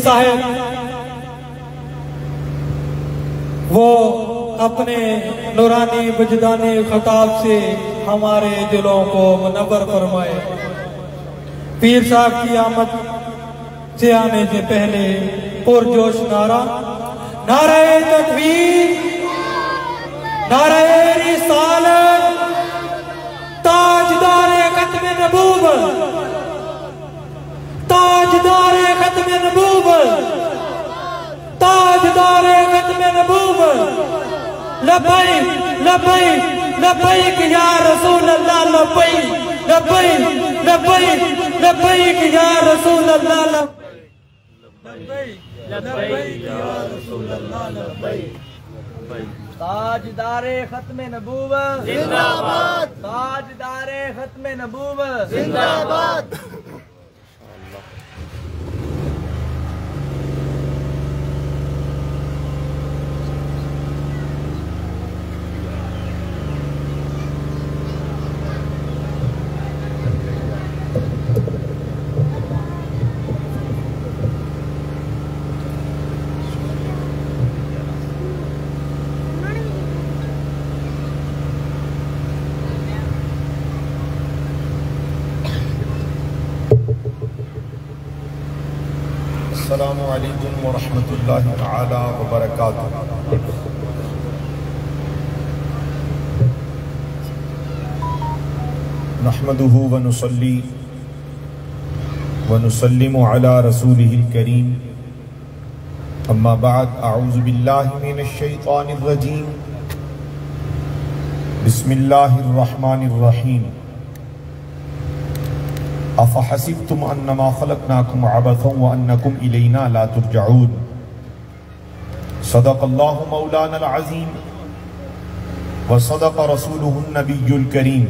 صاحب وہ اپنے نورانی وجدانی خطاب سے ہمارے دلوں کو منور فرمائے۔ پیر صاحب کی آمد سے آنے سے پہلے پرجوش نعرہ، نعرہ تکبیر، نعرہ رسالت، تاجدار ختم نبوت، تاجدار ختم نبوت، تاجدار ختم نبوت، لبیک لبیک لبیک یا رسول اللہ، لبیک لبیک لبیک لبیک یا رسول اللہ، لبیک لبیک یا رسول اللہ، لبیک۔ تاجدار ختم نبوت زندہ باد، تاجدار ختم نبوت زندہ باد۔ السلام علیکم ورحمۃ اللہ تعالی وبرکاتہ۔ نحمده ونصلی ونسلم علی رسولہ الکریم، اما بعد، اعوذ باللہ من الشیطان الرجیم، بسم اللہ الرحمن الرحیم۔ افحسبتم انما خلقناکم عبثا وانکم الینا لا ترجعون۔ صدق اللہ مولانا العظیم وصدق رسولہ النبی الکریم۔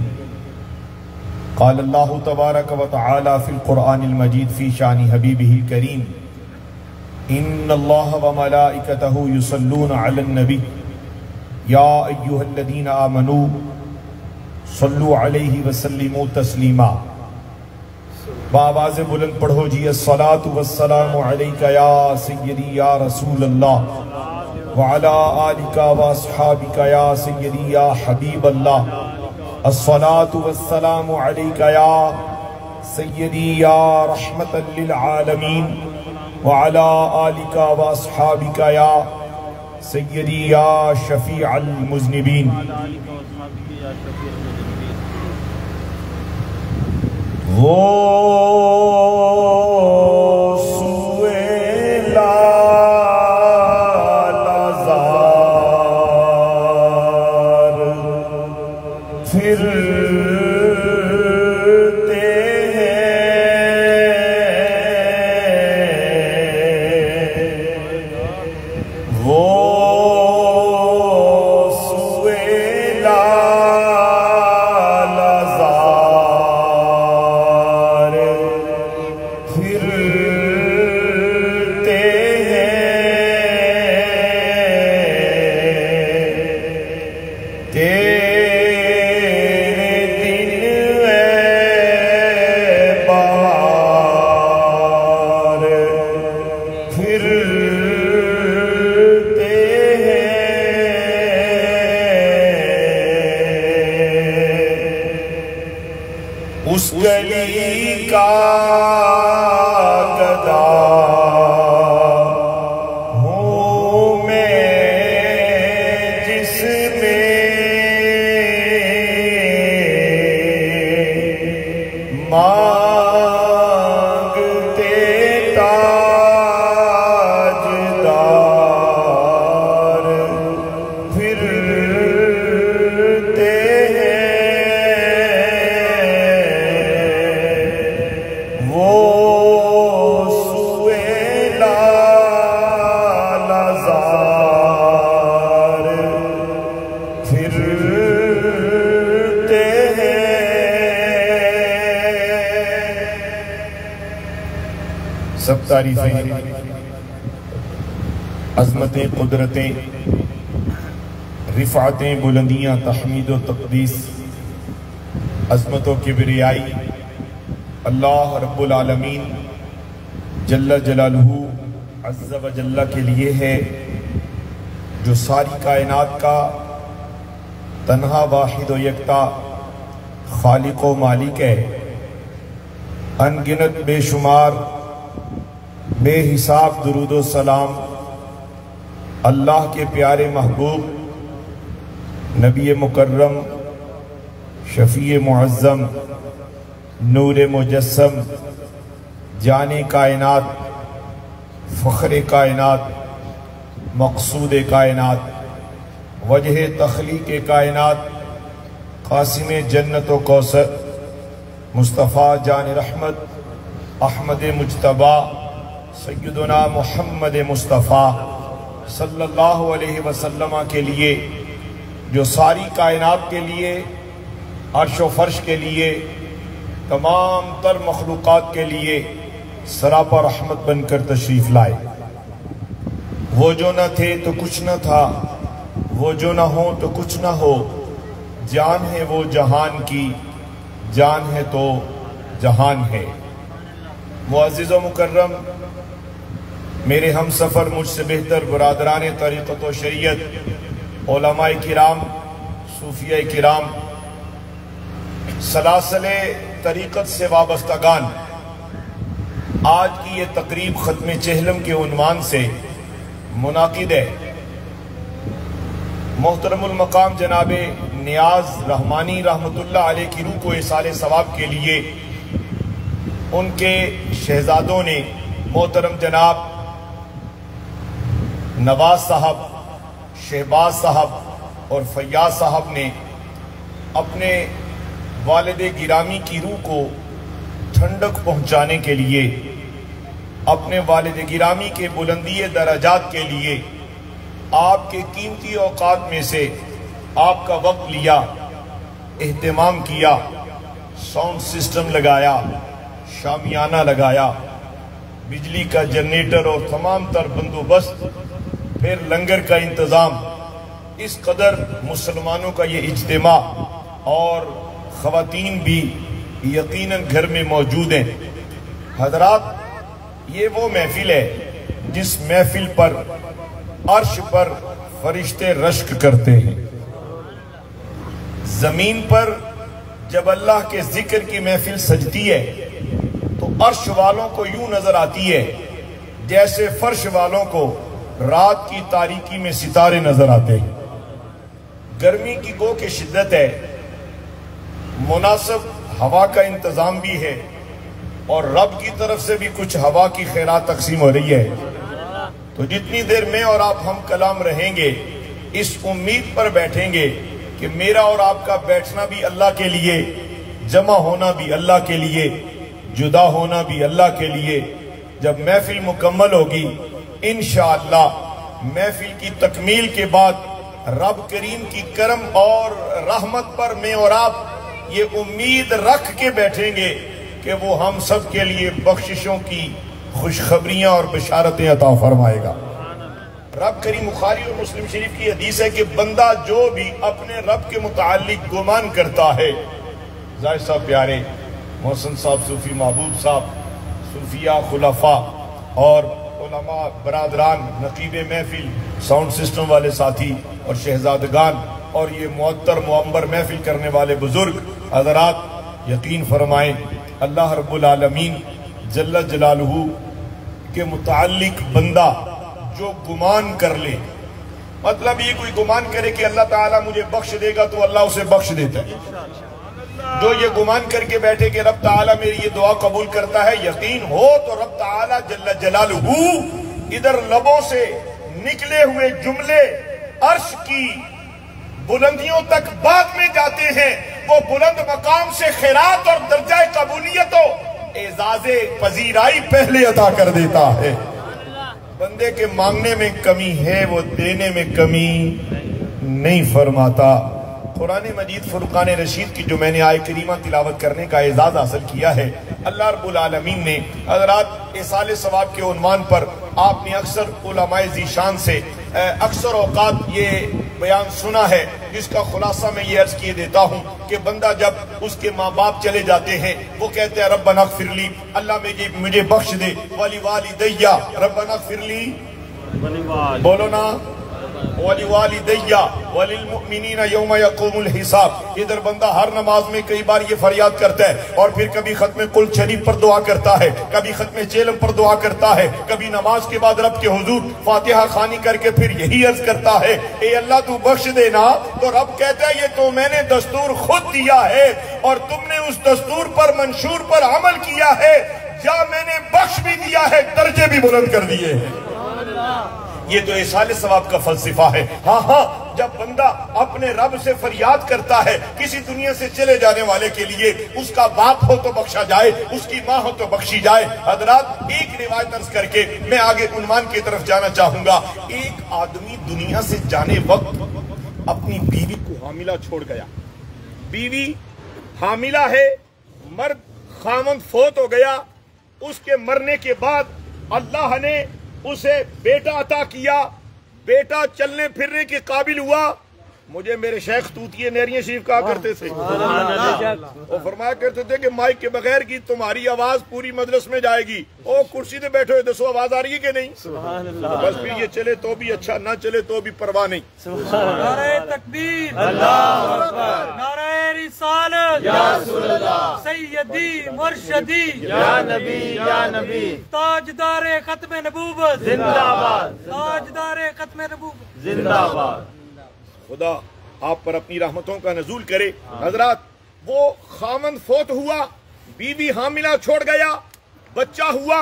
قال اللہ تبارک وتعالی فی القرآن المجید فی شان حبیبہ الکریم، ان اللہ وملائکتہ یصلون علی النبی یا ایہا الذین آمنوا صلوا علیہ وسلموا تسلیما۔ بآواز بلند پڑھو جی، الصلاة والسلام علیکہ یا سیدی یا رسول اللہ، وعلا آلکہ واصحابکہ یا سیدی یا حبیب اللہ، الصلاة والسلام علیکہ یا سیدی یا رحمت للعالمین، وعلا آلکہ واصحابکہ یا سیدی یا شفیع المذنبین۔ وہ سوئے لالازار پھرتے ہیں، وہ اس گلی کا گدا ہوں میں جس میں مانگتے تاجدار پھرتے سب تعریفیں، عظمتیں، قدرتیں، رفعتیں، بلندیاں، تحمید و تقدیس، عظمت و کبریائی اللہ رب العالمین جل جلالہ عز و جل کے لیے ہے جو ساری کائنات کا تنہا واحد و یکتا خالق و مالک ہے. ان گنت بے شمار بے حساب درود و سلام اللہ کے پیارے محبوب نبی مکرم شفیع معظم نور مجسم جان کائنات فخر کائنات مقصود کائنات وجہ تخلیق کائنات قاسم جنت و کوثر مصطفیٰ جان رحمت احمد مجتبی سیدنا محمد مصطفیٰ صلی اللہ علیہ وسلم کے لیے جو ساری کائنات کے لیے عرش و فرش کے لیے تمام تر مخلوقات کے لیے سراپا رحمت بن کر تشریف لائے. وہ جو نہ تھے تو کچھ نہ تھا، وہ جو نہ ہو تو کچھ نہ ہو، جان ہے وہ جہان کی، جان ہے تو جہان ہے. معزز و مکرم میرے ہم سفر مجھ سے بہتر برادران طریقت و شریعت علماء کرام صوفیہ کرام سلاسل طریقت سے وابستگان، آج کی یہ تقریب ختم چہلم کے عنوان سے منعقد ہے. محترم المقام جناب نیاز رحمانی رحمت اللہ علیہ کی روح کو ایصال ثواب کے لیے ان کے شہزادوں نے محترم جناب نواز صاحب، شہباز صاحب اور فیاض صاحب نے اپنے والد گرامی کی روح کو ٹھنڈک پہنچانے کے لیے، اپنے والد گرامی کے بلندی درجات کے لیے آپ کے قیمتی اوقات میں سے آپ کا وقت لیا، اہتمام کیا، ساؤنڈ سسٹم لگایا، شامیانہ لگایا، بجلی کا جنریٹر اور تمام تر بندوبست، پھر لنگر کا انتظام. اس قدر مسلمانوں کا یہ اجتماع اور خواتین بھی یقیناً گھر میں موجود ہیں. حضرات، یہ وہ محفل ہے جس محفل پر عرش پر فرشتے رشک کرتے ہیں. زمین پر جب اللہ کے ذکر کی محفل سجتی ہے تو عرش والوں کو یوں نظر آتی ہے جیسے فرش والوں کو رات کی تاریکی میں ستارے نظر آتے ہیں. گرمی کی گو کی شدت ہے، مناسب ہوا کا انتظام بھی ہے اور رب کی طرف سے بھی کچھ ہوا کی خیرات تقسیم ہو رہی ہے. تو جتنی دیر میں اور آپ ہم کلام رہیں گے اس امید پر بیٹھیں گے کہ میرا اور آپ کا بیٹھنا بھی اللہ کے لیے، جمع ہونا بھی اللہ کے لیے، جدا ہونا بھی اللہ کے لیے. جب محفل مکمل ہوگی انشاءاللہ محفل کی تکمیل کے بعد رب کریم کی کرم اور رحمت پر میں اور آپ یہ امید رکھ کے بیٹھیں گے کہ وہ ہم سب کے لیے بخششوں کی خوشخبریاں اور بشارتیں عطا فرمائے گا. رب کریم بخاری اور مسلم شریف کی حدیث ہے کہ بندہ جو بھی اپنے رب کے متعلق گمان کرتا ہے، زاہد صاحب پیارے، محسن صاحب صوفی محبوب صاحب، صوفیہ خلفاء اور علماء برادران، نقیب محفل، ساؤنڈ سسٹم والے ساتھی اور شہزادگان اور یہ معطر معمر محفل کرنے والے بزرگ حضرات، یقین فرمائیں اللہ رب العالمین جل جلالہ کے متعلق بندہ جو گمان کر لے، مطلب یہ کوئی گمان کرے کہ اللہ تعالیٰ مجھے بخش دے گا تو اللہ اسے بخش دیتا ہے. جو یہ گمان کر کے بیٹھے کہ رب تعالیٰ میری یہ دعا قبول کرتا ہے، یقین ہو تو رب تعالیٰ جل جلالہ ادھر لبوں سے نکلے ہوئے جملے عرش کی بلندیوں تک بعد میں جاتے ہیں. وہ بلند مقام سے خیرات اور درجہ قبولیت و اعزاز پذیرائی پہلے عطا کر دیتا ہے. بندے کے مانگنے میں کمی ہے، وہ دینے میں کمی نہیں فرماتا. قرآن مجید فرقان رشید کی جو میں نے آیہ کریمہ تلاوت کرنے کا اعزاز حاصل کیا ہے، اللہ رب العالمین نے حضرات ایصال ثواب کے عنوان پر آپ نے اکثر علماء ذی شان سے اکثر اوقات یہ بیان سنا ہے جس کا خلاصہ میں یہ عرض کیے دیتا ہوں کہ بندہ جب اس کے ماں باپ چلے جاتے ہیں وہ کہتے ہیں ربنا اغفر لی، اللہ مجھے بخش دے، ولی والدیہ، ربنا اغفر لی، بولو نا، ولی والدیہ وللمؤمنین یوم یقوم الحساب۔ ادھر بندہ ہر نماز میں کئی بار یہ فریاد کرتا ہے، اور پھر کبھی ختم قل شریف پر دعا کرتا ہے، کبھی ختم چیلم پر دعا کرتا ہے، کبھی نماز کے بعد رب کے حضور فاتحہ خوانی کر کے پھر یہی عرض کرتا ہے اے اللہ تو بخش دینا، تو رب کہتا ہے یہ تو میں نے دستور خود دیا ہے اور تم نے اس دستور پر منشور پر عمل کیا ہے، یا میں نے بخش بھی دیا ہے، درجے بھی بلند کر دیے ہیں۔ یہ تو ایصال ثواب کا فلسفہ ہے۔ ہاں جب بندہ اپنے رب سے فریاد کرتا ہے کسی دنیا سے چلے جانے والے کے لیے، اس کا باپ ہو تو بخشا جائے، اس کی ماں ہو تو بخشی جائے۔ حضرات ایک روایت عرض کر کے میں آگے عنوان کی طرف جانا چاہوں گا۔ ایک آدمی دنیا سے جانے وقت اپنی بیوی کو حاملہ چھوڑ گیا، بیوی حاملہ ہے، مرد خامند فوت ہو گیا، اس کے مرنے کے بعد اللہ نے اسے بیٹا عطا کیا، بیٹا چلنے پھرنے کے قابل ہوا۔ مجھے میرے شیخ توتیے نیریاں شریف کہا کرتے تھے، وہ فرمایا کرتے تھے کہ مائک کے بغیر کی تمہاری آواز پوری مجلس میں جائے گی، او کرسی پہ بیٹھے ہوئے دسو آواز آ رہی ہے کہ نہیں؟ بس پھر یہ چلے تو بھی اچھا، نہ چلے تو بھی پرواہ نہیں۔ نعرہ تکبیر، اللہ اکبر، نعرہ رسالت، یا رسول اللہ، سیدی مرشدی، یا نبی یا نبی، تاجدار ختم نبوت زندہ باد، تاجدار ختم نبوت زندہ باد۔ خدا آپ پر اپنی رحمتوں کا نزول کرے۔ حضرات وہ خامند فوت ہوا، بیوی حاملہ چھوڑ گیا، بچہ ہوا،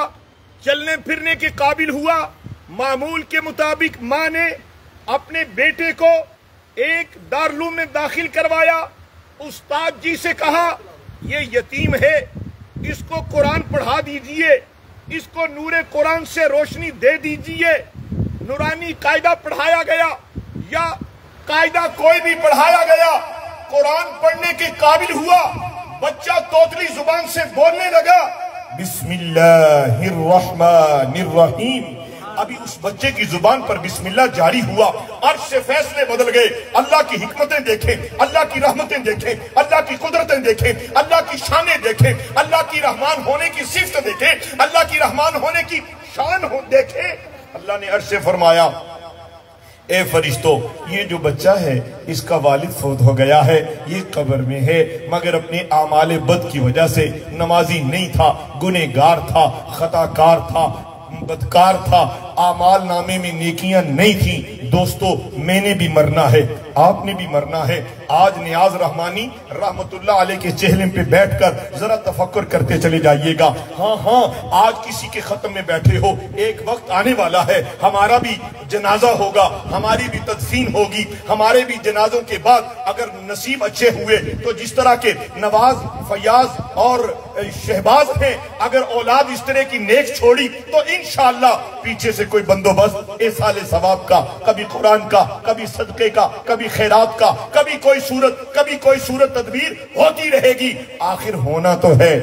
چلنے پھرنے کے قابل ہوا، معمول کے مطابق ماں نے اپنے بیٹے کو ایک دارالعلوم میں داخل کروایا، استاد جی سے کہا یہ یتیم ہے، اس کو قرآن پڑھا دیجئے، اس کو نور قرآن سے روشنی دے دیجئے۔ نورانی قاعدہ پڑھایا گیا یا قاعدہ کوئی بھی پڑھایا گیا، قرآن پڑھنے کے قابل ہوا، بچہ توتلی زبان سے بولنے لگا بسم اللہ الرحمن الرحیم۔ ابھی اس بچے کی زبان پر بسم اللہ جاری ہوا، عرش سے فیصلے بدل گئے۔ اللہ کی حکمتیں دیکھیں، اللہ کی رحمتیں دیکھیں، اللہ کی قدرتیں دیکھیں، اللہ کی شانیں دیکھیں، اللہ کی رحمان ہونے کی صفت دیکھیں، اللہ کی رحمان ہونے کی شان دیکھیں۔ اللہ نے عرش سے فرمایا اے فرشتو، یہ جو بچہ ہے اس کا والد فوت ہو گیا ہے، یہ قبر میں ہے، مگر اپنے اعمال بد کی وجہ سے نمازی نہیں تھا، گنہگار تھا، خطا کار تھا، بدکار تھا، اعمال نامے میں نیکیاں نہیں تھیں۔ دوستو میں نے بھی مرنا ہے، آپ نے بھی مرنا ہے۔ آج نیاز رحمانی رحمت اللہ علیہ کے چہلم پہ بیٹھ کر ذرا تفکر کرتے چلے جائیے گا۔ ہاں آج کسی کے ختم میں بیٹھے ہو، ایک وقت آنے والا ہے ہمارا بھی جنازہ ہوگا، ہماری بھی تدفین ہوگی، ہمارے بھی جنازوں کے بعد اگر نصیب اچھے ہوئے تو جس طرح کے نواز، فیاض اور شہباز ہیں، اگر اولاد اس طرح کی نیک چھوڑی تو انشاءاللہ پیچھے سے کوئی بندوبست ایصال ثواب کا، کبھی قرآن کا، کبھی صدقے کا، کبھی خیرات کا، کبھی کوئی صورت تدبیر ہوتی رہے گی۔ آخر ہونا تو ہے،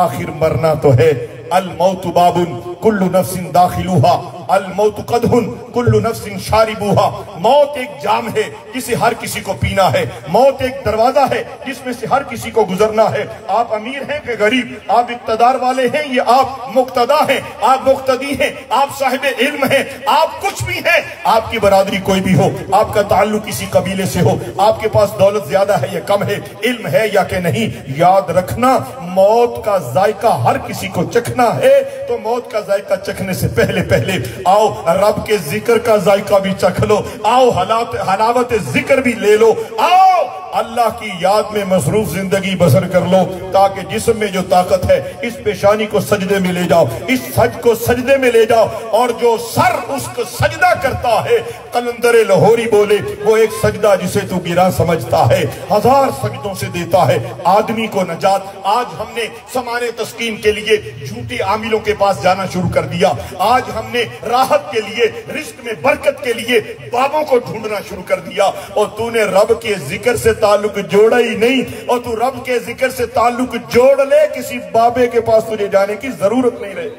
آخر مرنا تو ہے۔ الموت باب کل نفس داخلوہا، الموت قدح کل نفس شاربوہا۔ موت ایک جام ہے جسے ہر کسی کو پینا ہے، موت ایک دروازہ ہے جس میں سے ہر کسی کو گزرنا ہے۔ آپ امیر ہیں کہ غریب، آپ اقتدار والے ہیں یا آپ مقتدا ہیں، آپ مقتدی ہیں، آپ صاحب علم ہیں، آپ کچھ بھی ہیں، آپ کی برادری کوئی بھی ہو، آپ کا تعلق کسی قبیلے سے ہو، آپ کے پاس دولت زیادہ ہے یا کم ہے، علم ہے یا کہ نہیں، یاد رکھنا موت کا ذائقہ ہر کسی کو چکھنا ہے۔ تو موت کا ذائقہ چکھنے سے پہلے آؤ رب کے ذکر کا ذائقہ بھی چکھ لو، آؤ حلاوت ذکر بھی لے لو، آؤ اللہ کی یاد میں مصروف زندگی بسر کر لو، تاکہ جسم میں جو طاقت ہے اس پیشانی کو سجدے میں لے جاؤ، اس سج کو سجدے میں لے جاؤ، اور جو سر اس کو سجدہ کرتا ہے، قلندر لاہوری بولے وہ ایک سجدہ جسے تو گراں سمجھتا ہے 1000 سجدوں سے دیتا ہے آدمی کو نجات۔ آج ہم نے سامان تسکین کے لیے جھوٹے عاملوں کے پاس جانا شروع کر دیا، آج ہم نے راحت کے لیے، رزق میں برکت کے لیے بابوں کو ڈھونڈنا شروع کر دیا، اور تو نے رب کے ذکر سے تعلق جوڑا ہی نہیں، اور تو رب کے ذکر سے تعلق جوڑ لے، کسی بابے کے پاس تجھے جانے کی ضرورت نہیں رہے۔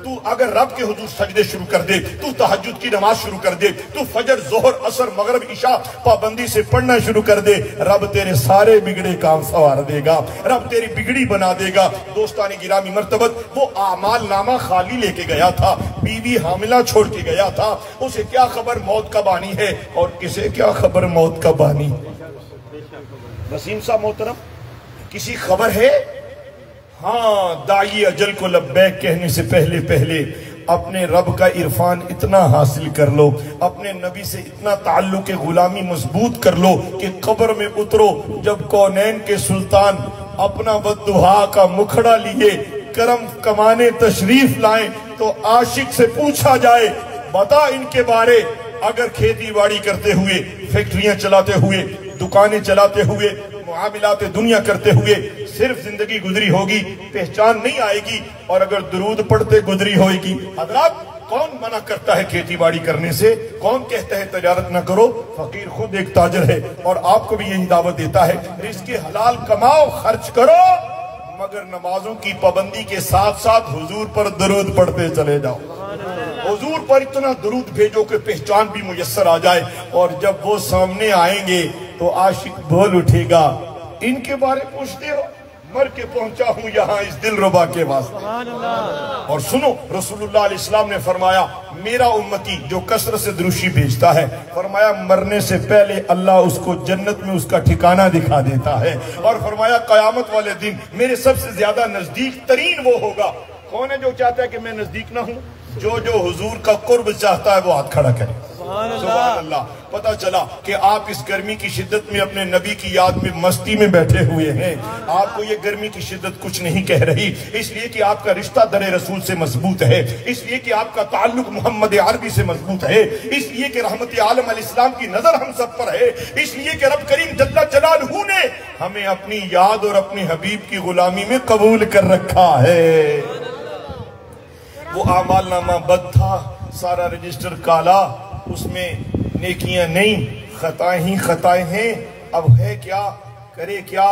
تو اگر رب کے حضور سجدے شروع کر دے، تو تہجد کی نماز شروع کر دے، تو فجر ظہر عصر مغرب عشاء پابندی سے پڑھنا شروع کر دے، رب تیرے سارے بگڑے کام سنوار دے گا، رب تیری بگڑی بنا دے گا۔ دوستان گرامی مرتبت، وہ اعمال نامہ خالی لے کے گیا تھا، بیوی حاملہ چھوڑ کے گیا تھا، اسے کیا خبر موت کب آنی ہے اور کسے کیا خبر موت کب آنی۔ وسیم صاحب محترم، کسی خبر ہے؟ ہاں، داعی اجل کو لبیک کہنے سے پہلے پہلے اپنے رب کا عرفان اتنا حاصل کر لو، اپنے نبی سے اتنا تعلق غلامی مضبوط کر لو کہ قبر میں اترو، جب کونین کے سلطان اپنا ودہا کا مکھڑا لیے کرم کمانے تشریف لائیں تو عاشق سے پوچھا جائے بتا ان کے بارے، اگر کھیتی باڑی کرتے ہوئے، فیکٹریاں چلاتے ہوئے، دکانیں چلاتے ہوئے، معاملات دنیا کرتے ہوئے صرف زندگی گزری ہوگی، پہچان نہیں آئے گی، اور اگر درود پڑھتے گزری ہوئے گی۔ حضرات، کون منع کرتا ہے کھیتی باڑی کرنے سے؟ کون کہتا ہے تجارت نہ کرو؟ فقیر خود ایک تاجر ہے اور آپ کو بھی یہی دعوت دیتا ہے، رزق حلال کماؤ، خرچ کرو، مگر نمازوں کی پابندی کے ساتھ ساتھ حضور پر درود پڑھتے چلے جاؤ۔ حضور پر اتنا درود بھیجو کہ پہچان بھی میسر آ جائے، اور جب وہ سامنے آئیں گے تو عاشق بول اٹھے گا، ان کے بارے پوچھتے ہو؟ مر کے پہنچا ہوں یہاں اس دل ربا کے واسطے۔ اور سنو، رسول اللہ علیہ السلام نے فرمایا، میرا امتی جو کثرت سے دروشی بھیجتا ہے، فرمایا مرنے سے پہلے اللہ اس کو جنت میں اس کا ٹھکانہ دکھا دیتا ہے، اور فرمایا قیامت والے دن میرے سب سے زیادہ نزدیک ترین وہ ہوگا۔ کون ہے جو چاہتا ہے کہ میں نزدیک نہ ہوں؟ جو حضور کا قرب چاہتا ہے وہ ہاتھ کھڑا کرے۔ سبحان اللہ۔ پتہ چلا کہ آپ اس گرمی کی شدت میں اپنے نبی کی یاد میں مستی میں بیٹھے ہوئے ہیں، آپ کو یہ گرمی کی شدت کچھ نہیں کہہ رہی، اس لیے کہ آپ کا رشتہ در رسول سے مضبوط ہے، اس لیے کہ آپ کا تعلق محمد عربی سے مضبوط ہے، اس لیے کہ رحمت عالم علیہ السلام کی نظر ہم سب پر ہے، اس لیے کہ رب کریم جل جلالہ نے ہمیں اپنی یاد اور اپنی حبیب کی غلامی میں قبول کر رکھا ہے۔ وہ اعمال نامہ بد تھا، سارا رجسٹر کالا، اس میں نیکیاں نہیں، خطائیں ہی خطائیں ہیں، اب ہے کیا، کرے کیا،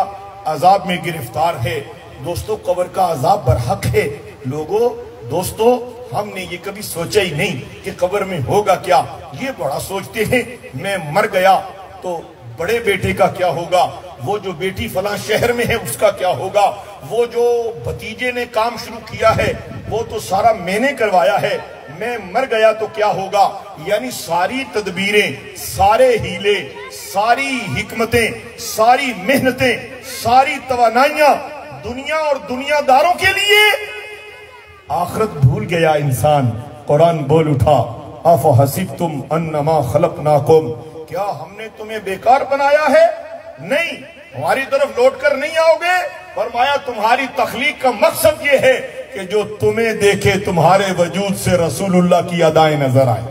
عذاب میں گرفتار ہے۔ دوستو، قبر کا عذاب برحق ہے۔ لوگوں، دوستو، ہم نے یہ کبھی سوچا ہی نہیں کہ قبر میں ہوگا کیا۔ یہ بڑا سوچتے ہیں میں مر گیا تو بڑے بیٹے کا کیا ہوگا، وہ جو بیٹی فلاں شہر میں ہے اس کا کیا ہوگا، وہ جو بھتیجے نے کام شروع کیا ہے وہ تو سارا میں نے کروایا ہے، میں مر گیا تو کیا ہوگا۔ یعنی ساری تدبیریں، سارے ہیلے، ساری حکمتیں، ساری محنتیں، ساری توانائیاں دنیا اور دنیا داروں کے لیے، آخرت بھول گیا انسان۔ قرآن بول اٹھا، افحسبتم انما خلقناکم، کیا ہم نے تمہیں بیکار بنایا ہے؟ نہیں، ہماری طرف لوٹ کر نہیں آؤ گے۔ فرمایا تمہاری تخلیق کا مقصد یہ ہے کہ جو تمہیں دیکھے تمہارے وجود سے رسول اللہ کی ادائیں نظر آئے۔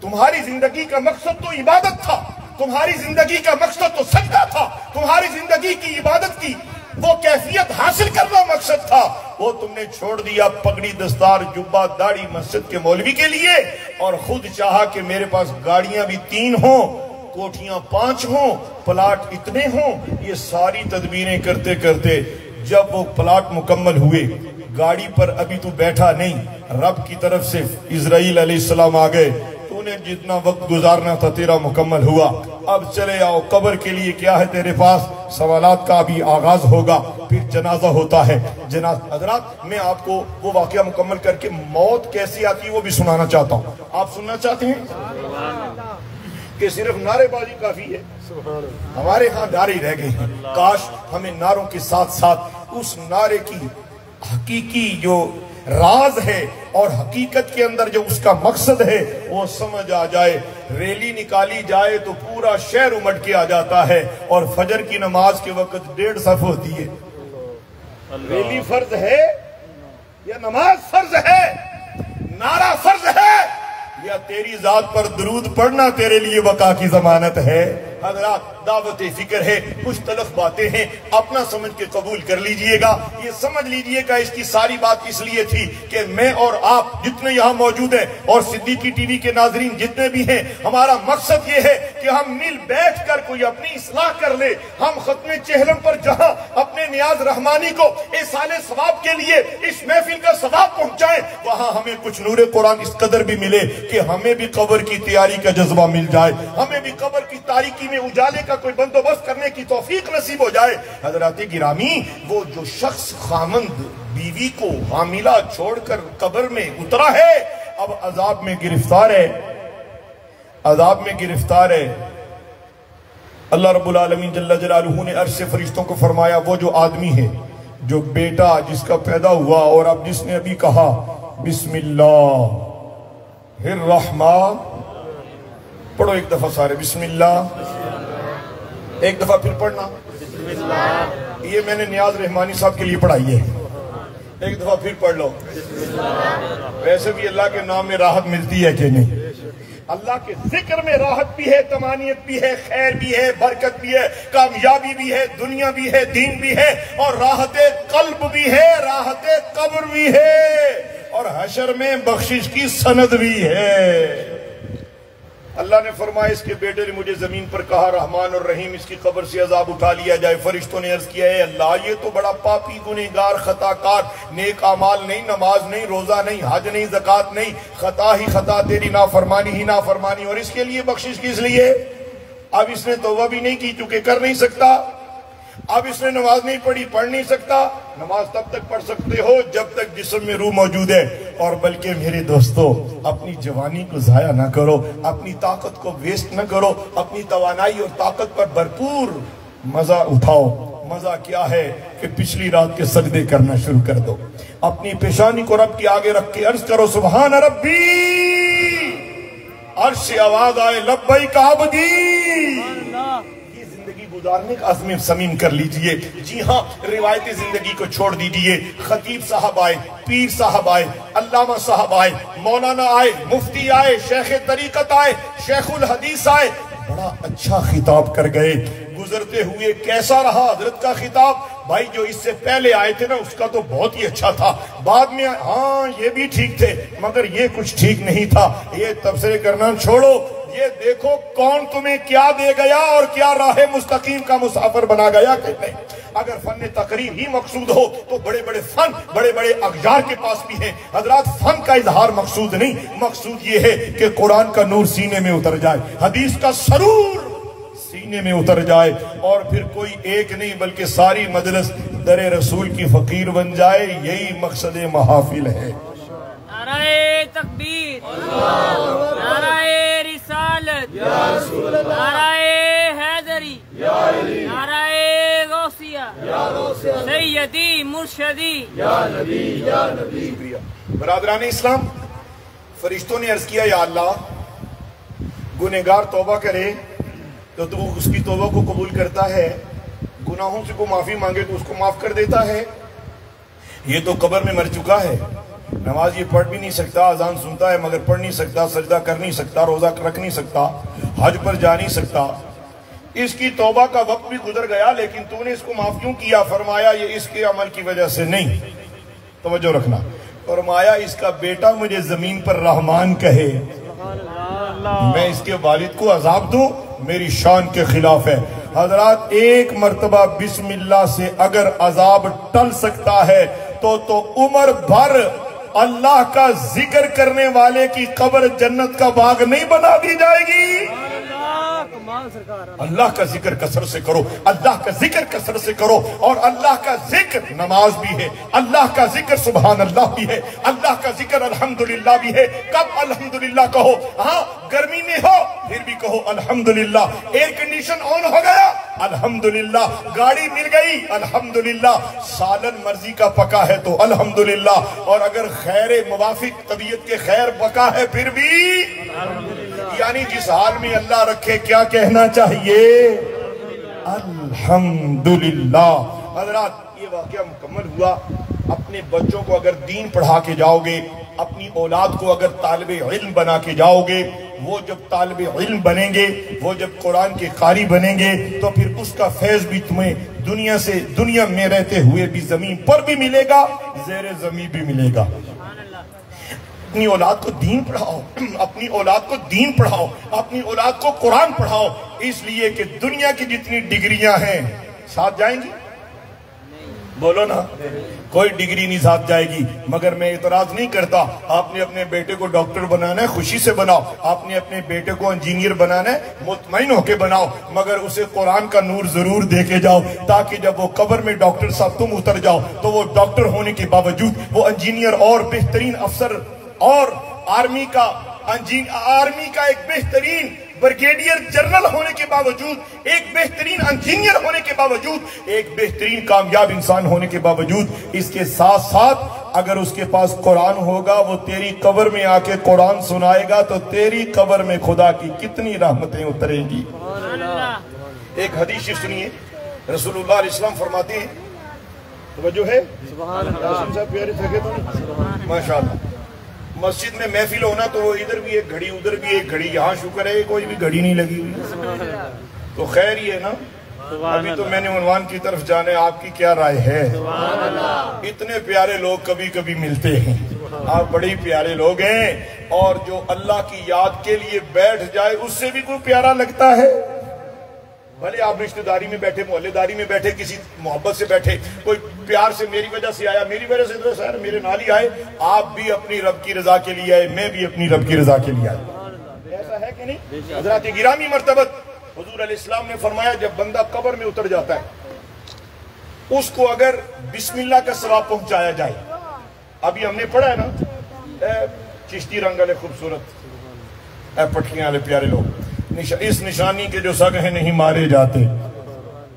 تمہاری زندگی کا مقصد تو عبادت تھا، تمہاری زندگی کا مقصد تو سجدہ تھا، تمہاری زندگی کی عبادت کی وہ کیفیت حاصل کرنا مقصد تھا، وہ تم نے چھوڑ دیا پگڑی دستار جبہ داڑھی مسجد کے مولوی کے لیے، اور خود چاہا کہ میرے پاس گاڑیاں بھی 3 ہوں، کوٹھیاں 5 ہوں، پلاٹ اتنے ہوں۔ یہ ساری تدبیریں کرتے کرتے جب وہ پلاٹ مکمل ہوئے، گاڑی پر ابھی تو بیٹھا نہیں، رب کی طرف سے اسرائیل علیہ السلام آ گئے، تو نے جتنا وقت گزارنا تھا تیرا مکمل ہوا، اب چلے آؤ، قبر کے لیے کیا ہے تیرے پاس؟ سوالات کا بھی آغاز ہوگا، پھر جنازہ ہوتا ہے۔ حضرات، میں آپ کو وہ واقعہ مکمل کر کے موت کیسی آتی ہے وہ بھی سنانا چاہتا ہوں۔ آپ سننا چاہتے ہیں کہ صرف نعرے بازی کافی ہے؟ ہمارے ہاں نعرے رہ گئے ہیں، کاش ہمیں نعروں کے ساتھ ساتھ اس نعرے کی حقیقی جو راز ہے اور حقیقت کے اندر جو اس کا مقصد ہے وہ سمجھ آ جائے۔ ریلی نکالی جائے تو پورا شہر امٹ کے آ جاتا ہے، اور فجر کی نماز کے وقت 1.5 صف ہوتی ہے۔ ریلی فرض ہے یا نماز فرض ہے؟ نعرہ فرض ہے یا تیری ذات پر درود پڑھنا تیرے لیے بقا کی ضمانت ہے؟ حضرات دعوت فکر ہے، کچھ تلخ باتیں ہیں، اپنا سمجھ کے قبول کر لیجئے گا۔ یہ سمجھ لیجئے گا اس کی ساری بات اس لیے تھی کہ میں اور آپ جتنے یہاں موجود ہیں اور صدیقی ٹی وی کے ناظرین جتنے بھی ہیں، ہمارا مقصد یہ ہے کہ ہم مل بیٹھ کر کوئی اپنی اصلاح کر لے۔ ہم ختم چہلم پر جہاں اپنے نیاز رحمانی کو ایصال ثواب کے لیے اس محفل کا ثواب پہنچائیں، وہاں ہمیں کچھ نور قرآن اس قدر بھی ملے کہ ہمیں بھی قبر کی تیاری کا جذبہ مل جائے، ہمیں بھی قبر کی تاریکی میں اجالے کا کوئی بندوبست کرنے کی توفیق نصیب ہو جائے۔ حضرات گرامی، وہ جو شخص خامند بیوی کو حاملہ چھوڑ کر قبر میں اترا ہے، اب عذاب میں گرفتار ہے، عذاب میں گرفتار ہے۔ اللہ رب العالمین جل جلالہ نے عرش سے فرشتوں کو فرمایا، وہ جو آدمی ہے، جو بیٹا جس کا پیدا ہوا اور اب جس نے ابھی کہا بسم اللہ الرحمن، پڑھو ایک دفعہ سارے بسم اللہ، ایک دفعہ پھر پڑھنا یہ میں نے نیاز رحمانی صاحب کے لیے پڑھائی ہے، ایک دفعہ پھر پڑھ لو۔ ویسے بھی اللہ کے نام میں راحت ملتی ہے کہ نہیں؟ اللہ کے ذکر میں راحت بھی ہے، طمانینت بھی ہے، خیر بھی ہے، برکت بھی ہے، کامیابی بھی ہے، دنیا بھی ہے، دین بھی ہے، اور راحت قلب بھی ہے، راحت قبر بھی ہے، اور حشر میں بخشش کی سند بھی ہے۔ اللہ نے فرمایا اس کے بیٹے نے مجھے زمین پر کہا رحمان اور رحیم، اس کی قبر سے عذاب اٹھا لیا جائے۔ فرشتوں نے عرض کیا اے اللہ، یہ تو بڑا پاپی گنہگار خطا کار، نیک اعمال نہیں، نماز نہیں، روزہ نہیں، حج نہیں، زکوٰۃ نہیں، خطا ہی خطا، تیری نافرمانی ہی نافرمانی، اور اس کے لیے بخشش کس لیے؟ اب اس نے توبہ بھی نہیں کی چونکہ کر نہیں سکتا، اب اس نے نماز نہیں پڑھی، پڑھ نہیں سکتا۔ نماز تب تک پڑھ سکتے ہو جب تک جسم میں روح موجود ہے، اور بلکہ میرے دوستو اپنی جوانی کو ضائع نہ کرو، اپنی طاقت کو ویسٹ نہ کرو، اپنی توانائی اور طاقت پر بھرپور مزہ اٹھاؤ۔ مزہ کیا ہے کہ پچھلی رات کے سجدے کرنا شروع کر دو، اپنی پیشانی کو رب کے آگے رکھ کے عرض کرو سبحان ربی، عرش سے آواز آئے لبیک عبدی۔ گزارنے کا عزم صمیم کر لیجئے۔ جی ہاں، روایت زندگی کو چھوڑ دیجئے۔ خطیب صاحب آئے، پیر صاحب آئے، علامہ صاحب آئے، مولانا آئے، مفتی آئے، شیخ طریقت آئے، شیخ الحدیث آئے، بڑا اچھا خطاب کر گئے۔ گزرتے ہوئے کیسا رہا حضرت کا خطاب؟ بھائی جو اس سے پہلے آئے تھے نا اس کا تو بہت ہی اچھا تھا، بعد میں ہاں یہ بھی ٹھیک تھے مگر یہ کچھ ٹھیک نہیں تھا، یہ تبصرے کرنا چھوڑو، یہ دیکھو کون تمہیں کیا دے گیا اور کیا راہ مستقیم کا مسافر بنا گیا کہ نہیں۔ اگر فن تقریر ہی مقصود ہو تو بڑے بڑے فن بڑے بڑے اغیار کے پاس بھی ہیں۔ حضرات فن کا اظہار مقصود نہیں، مقصود یہ ہے کہ قرآن کا نور سینے میں اتر جائے، حدیث کا سرور سینے میں اتر جائے، اور پھر کوئی ایک نہیں بلکہ ساری مجلس در رسول کی فقیر بن جائے۔ یہی مقصد محافل ہے۔ نعرہ تکبیر، نعرہ رسالت، نعرہ حیدری، نعرہ غوثیہ، سیدی مرشدی۔ برادران اسلام، فرشتوں نے عرض کیا یا اللہ، گنہگار توبہ کرے تو تو اس کی توبہ کو قبول کرتا ہے، گناہوں سے کو معافی مانگے تو اس کو معاف کر دیتا ہے۔ یہ تو قبر میں مر چکا ہے، نماز یہ پڑھ بھی نہیں سکتا، اذان سنتا ہے مگر پڑھ نہیں سکتا، سجدہ کر نہیں سکتا، روزہ رکھ نہیں سکتا، حج پر جا نہیں سکتا، اس کی توبہ کا وقت بھی گزر گیا لیکن تو نے اس کو معاف کیوں کیا؟ فرمایا یہ اس کے عمل کی وجہ سے نہیں، توجہ رکھنا، فرمایا اس کا بیٹا مجھے زمین پر رحمان کہے، میں اس کے والد کو عذاب دوں، میری شان کے خلاف ہے۔ حضرات ایک مرتبہ بسم اللہ سے اگر عذاب ٹل سکتا ہے تو عمر بھر اللہ کا ذکر کرنے والے کی قبر جنت کا باغ نہیں بنا دی جائے گی۔ اللہ کا ذکر کثرت سے کرو، اللہ کا ذکر کثرت سے کرو، اور اللہ کا ذکر نماز بھی ہے، اللہ کا ذکر سبحان اللہ بھی ہے، اللہ کا ذکر الحمدللہ بھی ہے۔ کب الحمدللہ کہو؟ ہاں گرمی میں ہو پھر بھی کہو الحمدللہ، ایئر کنڈیشن آن ہو گیا الحمدللہ، گاڑی مل گئی الحمدللہ، سالن مرضی کا پکا ہے تو الحمدللہ، اور اگر خیر موافق طبیعت کے خیر پکا ہے پھر بھی یعنی جس حال میں اللہ رکھے کیا کہنا چاہیے؟ الحمدللہ۔ حضرات یہ واقعہ مکمل ہوا۔ اپنے بچوں کو اگر دین پڑھا کے جاؤ گے، اپنی اولاد کو اگر طالب علم بنا کے جاؤ گے، وہ جب طالب علم بنیں گے، وہ جب قرآن کے قاری بنیں گے تو پھر اس کا فیض بھی تمہیں دنیا میں رہتے ہوئے بھی زمین پر بھی ملے گا، زیر زمین بھی ملے گا۔ اپنی اولاد کو دین پڑھاؤ، اپنی اولاد کو دین پڑھاؤ، اپنی اولاد کو قرآن پڑھاؤ، اس لیے کہ دنیا کی جتنی ڈگریاں ہیں ساتھ جائیں گی؟ بولو نا، کوئی ڈگری نہیں ساتھ جائے گی۔ مگر میں اعتراض نہیں کرتا، آپ نے اپنے بیٹے کو ڈاکٹر بنانا ہے، خوشی سے بناؤ، آپ نے اپنے بیٹے کو انجینئر بنانا ہے، مطمئن ہو کے بناؤ، مگر اسے قرآن کا نور ضرور دے کے جاؤ، تاکہ جب وہ قبر میں ڈاکٹر صاحب تم اتر جاؤ تو وہ ڈاکٹر ہونے کے باوجود وہ انجینئر اور بہترین افسر اور آرمی کا ایک بہترین بریگیڈیئر جنرل ہونے کے باوجود، ایک بہترین انجینئر ہونے کے باوجود، ایک بہترین کامیاب انسان ہونے کے باوجود، اس کے ساتھ ساتھ اگر اس کے پاس قرآن ہوگا، وہ تیری قبر میں آ کے قرآن سنائے گا تو تیری قبر میں خدا کی کتنی رحمتیں اتریں گی۔ ایک حدیث سنیے، رسول اللہ علیہ السلام فرماتے ہیں، توجہ ہے؟ رسول صاحب پیارے تھکے تو نہیں؟ ماشاءاللہ۔ مسجد میں محفل ہونا تو ادھر بھی ایک گھڑی ادھر بھی ایک گھڑی، یہاں شکر ہے کوئی بھی گھڑی نہیں لگی ہوئی، تو خیر ہی ہے نا۔ ابھی تو میں نے عنوان کی طرف جانے، آپ کی کیا رائے ہے؟ اتنے پیارے لوگ کبھی کبھی ملتے ہیں، آپ بڑے پیارے لوگ ہیں، اور جو اللہ کی یاد کے لیے بیٹھ جائے اس سے بھی کوئی پیارا لگتا ہے۔ بھلے آپ رشتہ داری میں بیٹھے، محلے داری میں بیٹھے، کسی محبت سے بیٹھے، کوئی پیار سے میری وجہ سے آیا، میری وجہ سے تو سر میرے نال ہی آئے، آپ بھی اپنی رب کی رضا کے لیے آئے، میں بھی اپنی رب کی رضا کے لیے آئے۔ ایسا ہے کہ نہیں؟ حضرات گرامی مرتبت، حضور علیہ السلام نے فرمایا جب بندہ قبر میں اتر جاتا ہے، اس کو اگر بسم اللہ کا ثواب پہنچایا جائے، ابھی ہم نے پڑھا ہے نا، اے چشتی رنگ والے خوبصورت، اے پٹھیاں والے پیارے لوگ، اس نشانی کے جو سگ ہیں نہیں مارے جاتے۔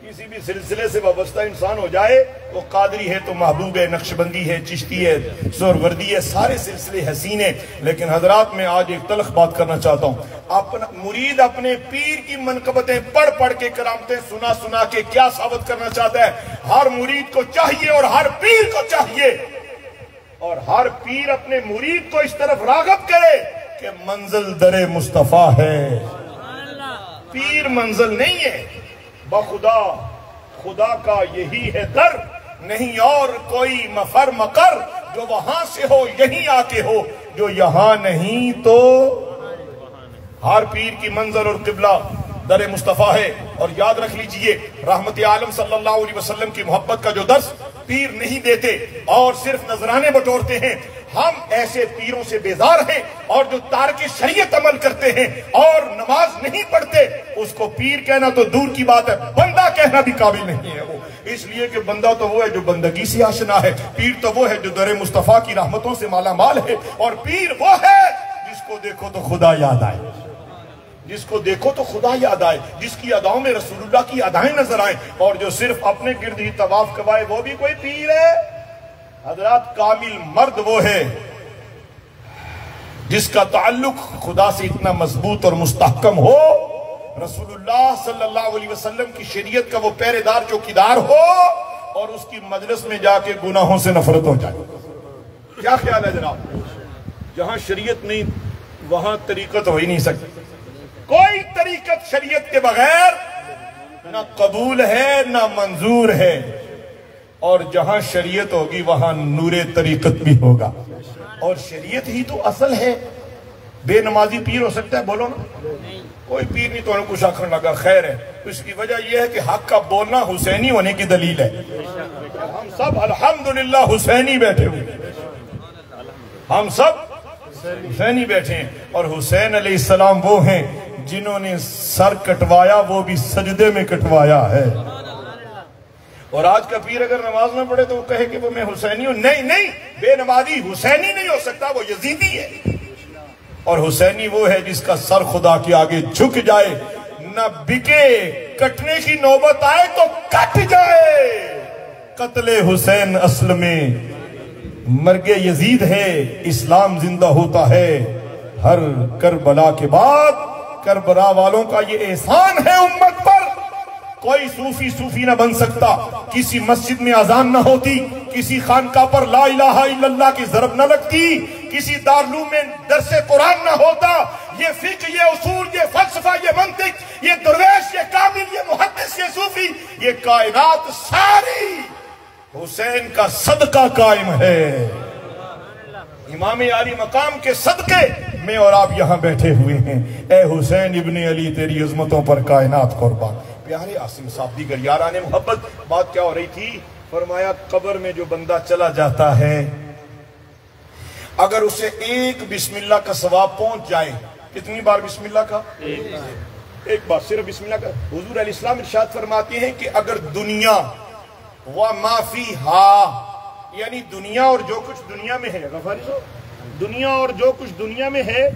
کسی بھی سلسلے سے وابستہ انسان ہو جائے، وہ قادری ہے تو محبوب ہے، نقشبندی ہے، چشتی ہے، سہروردی ہے، سارے سلسلے حسین ہیں۔ لیکن حضرات میں آج ایک تلخ بات کرنا چاہتا ہوں، مرید اپنے پیر کی منقبتیں پڑھ کے کرامتیں سنا کے کیا ثابت کرنا چاہتا ہے؟ ہر مرید کو چاہیے اور ہر پیر کو چاہیے، اور ہر پیر اپنے مرید کو اس طرف راغب کرے کہ منزل در مصطفیٰ ہے۔ پیر منزل نہیں ہے، بخدا خدا کا یہی ہے در، نہیں اور کوئی مفر مقر، جو وہاں سے ہو یہیں آ کے ہو، جو یہاں نہیں تو ہر پیر کی منزل اور قبلہ در مصطفیٰ ہے۔ اور یاد رکھ لیجئے، رحمت عالم صلی اللہ علیہ وسلم کی محبت کا جو درس پیر نہیں دیتے اور صرف نذرانے بٹورتے ہیں، ہم ایسے پیروں سے بیزار ہیں، اور جو تارک شریعت عمل کرتے ہیں اور نماز نہیں پڑھتے، اس کو پیر کہنا تو دور کی بات ہے، بندہ کہنا بھی قابل نہیں ہے وہ، اس لیے کہ بندہ تو وہ ہے جو بندگی سے آشنا ہے، پیر تو وہ ہے جو در مصطفیٰ کی رحمتوں سے مالا مال ہے، اور پیر وہ ہے جس کو دیکھو تو خدا یاد آئے، جس کو دیکھو تو خدا یاد آئے، جس کی اداؤں میں رسول اللہ کی ادائیں نظر آئیں، اور جو صرف اپنے گرد ہی طواف کروائے وہ بھی کوئی پیر ہے۔ حضرات کامل مرد وہ ہے جس کا تعلق خدا سے اتنا مضبوط اور مستحکم ہو، رسول اللہ صلی اللہ علیہ وسلم کی شریعت کا وہ پہرے دار چوکیدار ہو، اور اس کی مجلس میں جا کے گناہوں سے نفرت ہو جائے۔ کیا خیال ہے جناب؟ جہاں شریعت نہیں وہاں طریقت ہو ہی نہیں سکتی، کوئی طریقت شریعت کے بغیر نہ قبول ہے نہ منظور ہے، اور جہاں شریعت ہوگی وہاں نور طریقت بھی ہوگا، اور شریعت ہی تو اصل ہے۔ بے نمازی پیر ہو سکتا ہے؟ بولو نا، کوئی پیر نہیں تو انہیں کچھ آخر لگا، خیر ہے، اس کی وجہ یہ ہے کہ حق کا بولنا حسینی ہونے کی دلیل ہے۔ ہم سب الحمدللہ حسینی بیٹھے ہوئے، ہم سب حسینی بیٹھے ہیں، اور حسین علیہ السلام وہ ہیں جنہوں نے سر کٹوایا، وہ بھی سجدے میں کٹوایا ہے۔ اور آج کا پیر اگر نماز نہ پڑھے تو وہ کہے کہ وہ میں حسینی ہوں، نہیں، بے نمازی حسینی نہیں ہو سکتا، وہ یزیدی ہے۔ اور حسینی وہ ہے جس کا سر خدا کے آگے جھک جائے، نہ بکے، کٹنے کی نوبت آئے تو کٹ جائے۔ قتل حسین اصل میں مرگ یزید ہے، اسلام زندہ ہوتا ہے ہر کربلا کے بعد۔ کربلا والوں کا یہ احسان ہے امت پر۔ کوئی صوفی نہ بن سکتا، کسی مسجد میں اذان نہ ہوتی، کسی خانقاہ پر لا الہ الا اللہ کی ضرب نہ لگتی، کسی دارالعلوم میں درس قرآن نہ ہوتا، یہ فقہ، یہ یہ اصول، یہ فلسفہ، یہ منطق، یہ درویش، یہ کامل، یہ محدث، یہ صوفی، یہ کائنات ساری حسین کا صدقہ قائم ہے۔ امام عالی مقام کے صدقے میں اور آپ یہاں بیٹھے ہوئے ہیں۔ اے حسین ابن علی تیری عظمتوں پر کائنات قربان۔ پیارے عاصم صاحب، دیگر یاران محبت، بات کیا ہو رہی تھی؟ فرمایا قبر میں جو بندہ چلا جاتا ہے، اگر اسے ایک بسم اللہ کا ثواب پہنچ جائے، کتنی بار بسم اللہ کا؟ ایک بار صرف بسم اللہ کا۔ حضور علیہ السلام ارشاد فرماتے ہیں کہ اگر دنیا وما فیہا، یعنی دنیا اور جو کچھ دنیا میں ہے، غفاری صاحب، دنیا اور جو کچھ دنیا میں ہے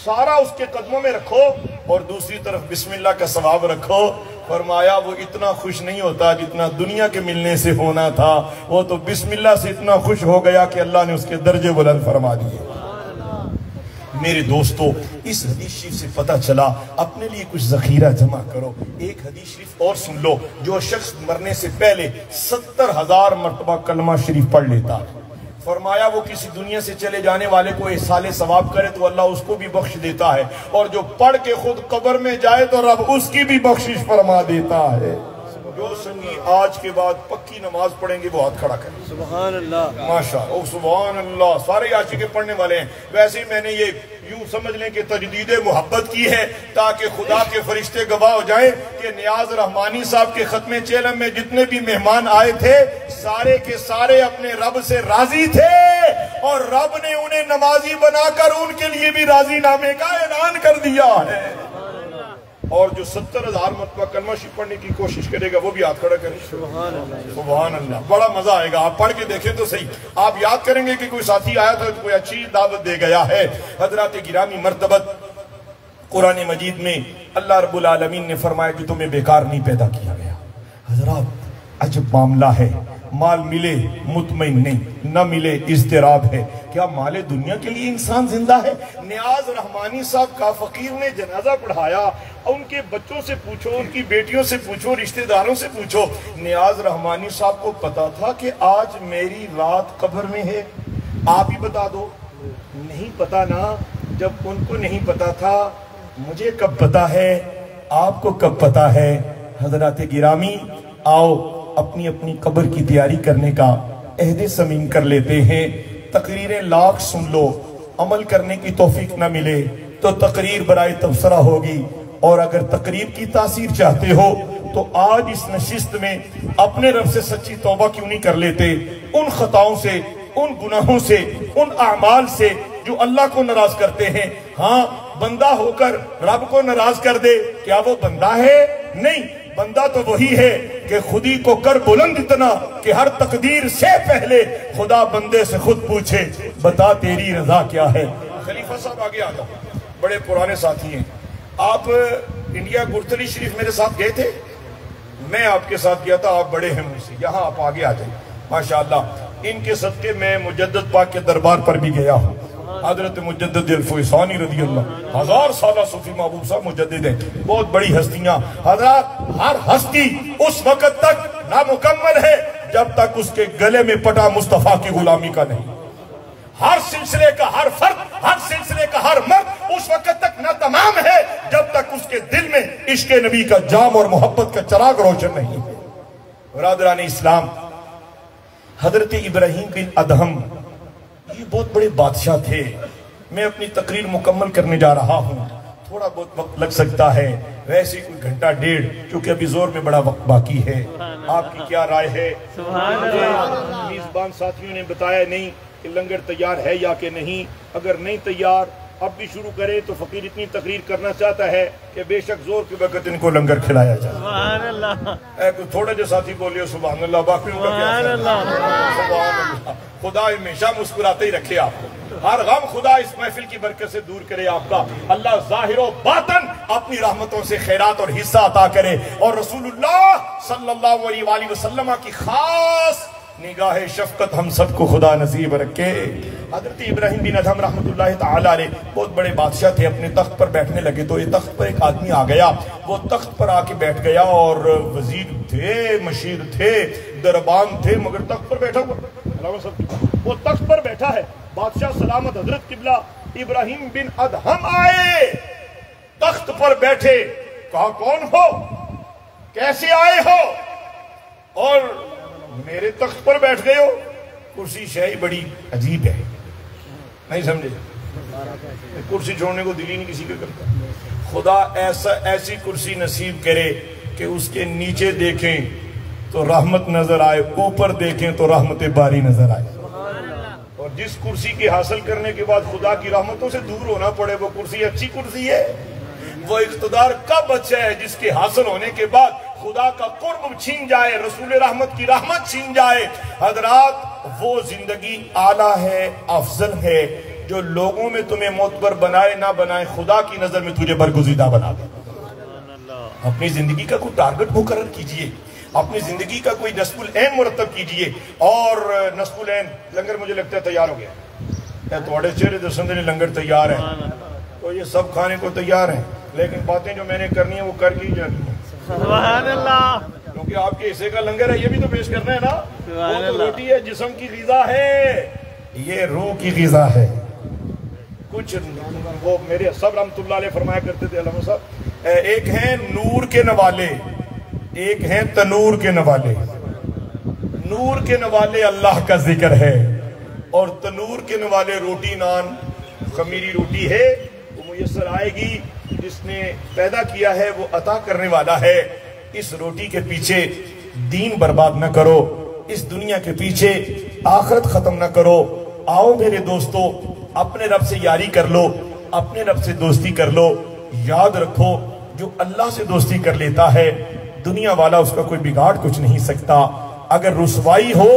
سارا اس کے قدموں میں رکھو اور دوسری طرف بسم اللہ کا ثواب رکھو، فرمایا وہ اتنا خوش نہیں ہوتا جتنا دنیا کے ملنے سے ہونا تھا۔ وہ تو بسم اللہ سے اتنا خوش ہو گیا کہ اللہ نے اس کے درجے بلند فرما دیے۔ میرے دوستو، اس حدیث شریف سے پتہ چلا اپنے لیے کچھ ذخیرہ جمع کرو۔ ایک حدیث شریف اور سن لو، جو شخص مرنے سے پہلے 70,000 مرتبہ کلمہ شریف پڑھ لیتا، فرمایا وہ کسی دنیا سے چلے جانے والے کو احسال ثواب کرے تو اللہ اس کو بھی بخش دیتا ہے، اور جو پڑھ کے خود قبر میں جائے تو رب اس کی بھی بخشش فرما دیتا ہے۔ جو سنگی آج کے بعد پکی نماز پڑھیں گے وہ ہاتھ کھڑا کریں۔ سبحان اللہ، ماشاءاللہ، او سبحان اللہ، سارے عاشق پڑھنے والے ہیں۔ ویسے ہی میں نے یہ یوں سمجھ لیں کہ تجدید محبت کی ہے تاکہ خدا کے فرشتے گواہ ہو جائیں کہ نیاز رحمانی صاحب کے ختم چیلم میں جتنے بھی مہمان آئے تھے سارے کے سارے اپنے رب سے راضی تھے، اور رب نے انہیں نمازی بنا کر ان کے لیے بھی راضی نامے کا اعلان کر دیا ہے۔ اور جو 70,000 مرتبہ کلمہ شریف پڑھنے کی کوشش کرے گا وہ بھی ہاتھ کھڑا کرے۔ سبحان اللہ، بڑا مزہ آئے گا۔ آپ پڑھ کے دیکھیں تو صحیح، آپ یاد کریں گے کہ کوئی ساتھی آیا تھا، کوئی اچھی دعوت دے گیا ہے۔ حضرات گرامی مرتبت، قرآن مجید میں اللہ رب العالمین نے فرمایا کہ تمہیں بیکار نہیں پیدا کیا گیا۔ حضرات عجب معاملہ ہے، مال ملے مطمئن نہیں، نہ ملے اضطراب ہے۔ کیا مال دنیا کے لیے انسان زندہ ہے؟ نیاز رحمانی صاحب کا فقیر نے جنازہ پڑھایا، ان کے بچوں سے پوچھو، ان کی بیٹیوں سے پوچھو، رشتہ داروں سے پوچھو، نیاز رحمانی صاحب کو پتا تھا کہ آج میری رات قبر میں ہے؟ آپ ہی بتا دو۔ نہیں پتا نا، جب ان کو نہیں پتا تھا مجھے کب پتا ہے، آپ کو کب پتا ہے؟ حضرات گرامی، آؤ اپنی اپنی قبر کی تیاری کرنے کا عہد سمیم کر لیتے ہیں۔ تقریریں لاکھ سن لو، عمل کرنے کی توفیق نہ ملے تو تقریر برائے تبصرہ ہوگی، اور اگر تقریر کی تاثیر چاہتے ہو تو آج اس نشست میں اپنے رب سے سچی توبہ کیوں نہیں کر لیتے؟ ان خطاؤں سے، ان گناہوں سے، ان اعمال سے جو اللہ کو ناراض کرتے ہیں۔ ہاں، بندہ ہو کر رب کو ناراض کر دے، کیا وہ بندہ ہے؟ نہیں، بندہ تو وہی ہے کہ خودی کو کر بلند اتنا کہ ہر تقدیر سے پہلے خدا بندے سے خود پوچھے بتا تیری رضا کیا ہے۔ خلیفہ صاحب آگے آ جاؤ، بڑے پرانے ساتھی ہیں۔ آپ انڈیا گرتلی شریف میرے ساتھ گئے تھے؟ میں آپ کے ساتھ گیا تھا، آپ بڑے ہیں مجھ سے، یہاں آپ آگے آ جائیں۔ ماشاءاللہ، ان کے صدقے میں مجدد پاک کے دربار پر بھی گیا ہوں۔ حضرت مجدد الفیصانی رضی اللہ، 1000 سالہ صوفی محبوب صاحب مجدد ہیں، بہت بڑی ہستیاں۔ حضرات، ہر ہستی اس وقت تک نامکمل ہے جب تک اس کے گلے میں پٹا مصطفیٰ کی غلامی کا نہیں۔ ہر سلسلے کا ہر فرد، ہر سلسلے کا ہر مرد اس وقت تک نہ تمام ہے جب تک اس کے دل میں عشق نبی کا جام اور محبت کا چراغ روشن نہیں ہے۔ برادران اسلام، حضرت ابراہیم بن ادہم یہ بہت بڑے بادشاہ تھے۔ میں اپنی تقریر مکمل کرنے جا رہا ہوں، تھوڑا بہت وقت لگ سکتا ہے، ویسے کوئی گھنٹہ ڈیڑھ، کیونکہ ابھی زور میں بڑا وقت باقی ہے۔ آپ کی کیا رائے ہے؟ میزبان ساتھیوں نے بتایا نہیں کہ لنگر تیار ہے یا کہ نہیں، اگر نہیں تیار اب بھی شروع کرے تو فقیر اتنی تقریر کرنا چاہتا ہے کہ بے شک زور کے وقت ان کو لنگر کھلایا جائے۔ سبحان اللہ، اے کوئی تھوڑے جو ساتھی بولیے سبحان اللہ، باقیوں کا کیا سبحان اللہ، سبحان اللہ۔ خدا ہمیشہ مسکراتے ہی رکھے آپ کو، ہر غم خدا اس محفل کی برکت سے دور کرے آپ کا۔ اللہ ظاہر و باطن اپنی رحمتوں سے خیرات اور حصہ عطا کرے، اور رسول اللہ صلی اللہ علیہ وآلہ وسلم کی خاص نگاہ شفقت ہم سب کو خدا نصیب رکھے۔ حضرت ابراہیم بن ادہم رحمت اللہ تعالی علیہ بہت بڑے بادشاہ تھے، اپنے تخت پر بیٹھنے لگے تو یہ تخت پر ایک آدمی آ گیا، وہ تخت پر آ کے بیٹھ گیا، اور وزیر تھے، مشیر تھے، دربان تھے، مگر تخت پر بیٹھا ہوا، وہ تخت پر بیٹھا ہے۔ بادشاہ سلامت حضرت قبلہ ابراہیم بن ادہم آئے، تخت پر بیٹھے کہا کون ہو, کیسے آئے ہو, اور میرے تخت پر بیٹھ گئے ہو. کرسی شاہی بڑی عجیب ہے, نہیں سمجھے, کرسی چھوڑنے کو دل ہی نہیں کسی کا کرتا. خدا ایسی کرسی نصیب کرے کہ اس کے نیچے دیکھیں تو رحمت نظر آئے, اوپر دیکھیں تو رحمت باری نظر آئے. اور جس کرسی کے حاصل کرنے کے بعد خدا کی رحمتوں سے دور ہونا پڑے, وہ کرسی اچھی کرسی ہے؟ وہ اقتدار کب اچھا ہے جس کے حاصل ہونے کے بعد خدا کا قرب چھین جائے, رسول رحمت کی رحمت چھین جائے. حضرات, وہ زندگی اعلیٰ ہے, افضل ہے, جو لوگوں میں تمہیں معتبر بنائے نہ بنائے, خدا کی نظر میں تجھے برگزیدہ بنا دے. اپنی زندگی کا کوئی ٹارگٹ مقرر کیجئے, اپنی زندگی کا کوئی نصب العین مرتب کیجئے. اور نصب العین لنگر مجھے لگتا ہے تیار ہو گیا. تھوڑے چہرے دسن دے لنگر تیار ہے, تو یہ سب کھانے کو تیار ہیں, لیکن باتیں جو میں نے کرنی ہیں وہ کر کی جانی ہیں. سبحان اللہ. کیونکہ آپ کے حصے کا لنگر ہے, یہ بھی تو پیش کرنا ہے نا. وہ تو روٹی ہے, جسم کی غذا ہے, یہ روح کی غذا ہے. کچھ وہ میرے سب رحمت اللہ علیہ فرمایا کرتے تھے علامہ صاحب, ایک ہیں نور کے نوالے, ایک ہیں تنور کے نوالے. نور کے نوالے اللہ کا ذکر ہے, اور تنور کے نوالے روٹی نان خمیری روٹی ہے, وہ میسر آئے گی. جس نے پیدا کیا ہے وہ عطا کرنے والا ہے. اس روٹی کے پیچھے دین برباد نہ کرو, اس دنیا کے پیچھے آخرت ختم نہ کرو. آؤ میرے دوستو, اپنے رب سے یاری کر لو, اپنے رب سے دوستی کر لو. یاد رکھو, جو اللہ سے دوستی کر لیتا ہے دنیا والا اس کا کوئی بگاڑ کچھ نہیں سکتا. اگر رسوائی ہو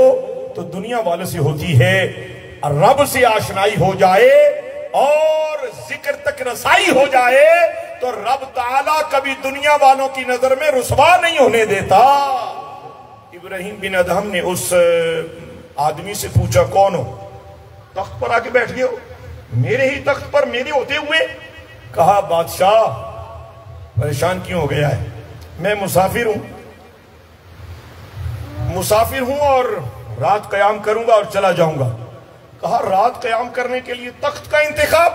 تو دنیا والوں سے ہوتی ہے, رب سے آشنائی ہو جائے اور ذکر تک رسائی ہو جائے تو رب تعالیٰ کبھی دنیا والوں کی نظر میں رسوا نہیں ہونے دیتا. ابراہیم بن ادہم نے اس آدمی سے پوچھا کون ہو, تخت پر آ کے بیٹھ گئے ہو, میرے ہی تخت پر میرے ہوتے ہوئے. کہا بادشاہ پریشان کیوں ہو گیا ہے, میں مسافر ہوں اور رات قیام کروں گا اور چلا جاؤں گا. کہا رات قیام کرنے کے لیے تخت کا انتخاب؟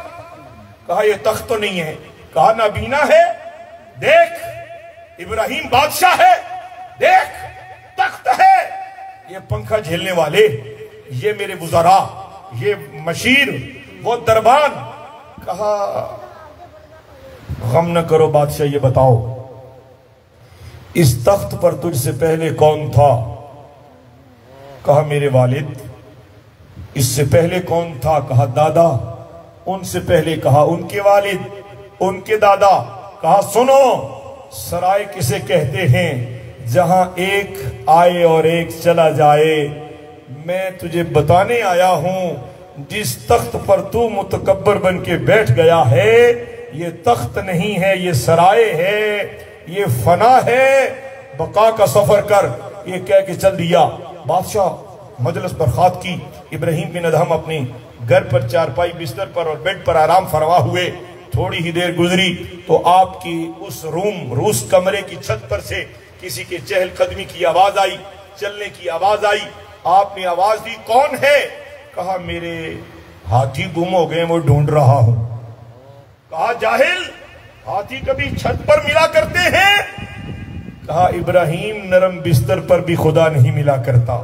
کہا یہ تخت تو نہیں ہے. کہا نابینا ہے, دیکھ ابراہیم بادشاہ ہے, دیکھ تخت ہے, یہ پنکھا جھیلنے والے, یہ میرے وزراء, یہ مشیر, وہ دربان. کہا غم نہ کرو بادشاہ, یہ بتاؤ اس تخت پر تجھ سے پہلے کون تھا؟ کہا میرے والد. اس سے پہلے کون تھا؟ کہا دادا. ان سے پہلے کہا ان کے والد, ان کے دادا. کہا سنو, سرائے کسے کہتے ہیں جہاں ایک آئے اور ایک چلا جائے. میں تجھے بتانے آیا ہوں, جس تخت پر تو متکبر بن کے بیٹھ گیا ہے یہ تخت نہیں ہے, یہ سرائے ہے, یہ فنا ہے, بقا کا سفر کر. یہ کہہ کے چل دیا. بادشاہ مجلس برخاست کی. ابراہیم بن ادہم اپنی گھر پر چارپائی بستر پر اور بیڈ پر آرام فرما ہوئے. تھوڑی ہی دیر گزری تو آپ کی اس روس کمرے کی چھت پر سے کسی کے چہل قدمی کی آواز آئی, چلنے کی آواز آئی. آپ نے آواز دی کون ہے؟ کہا میرے ہاتھی گم ہو گئے, وہ ڈھونڈ رہا ہوں. کہا جاہل, ہاتھی کبھی چھت پر ملا کرتے ہیں؟ کہا ابراہیم نرم بستر پر بھی خدا نہیں ملا کرتا.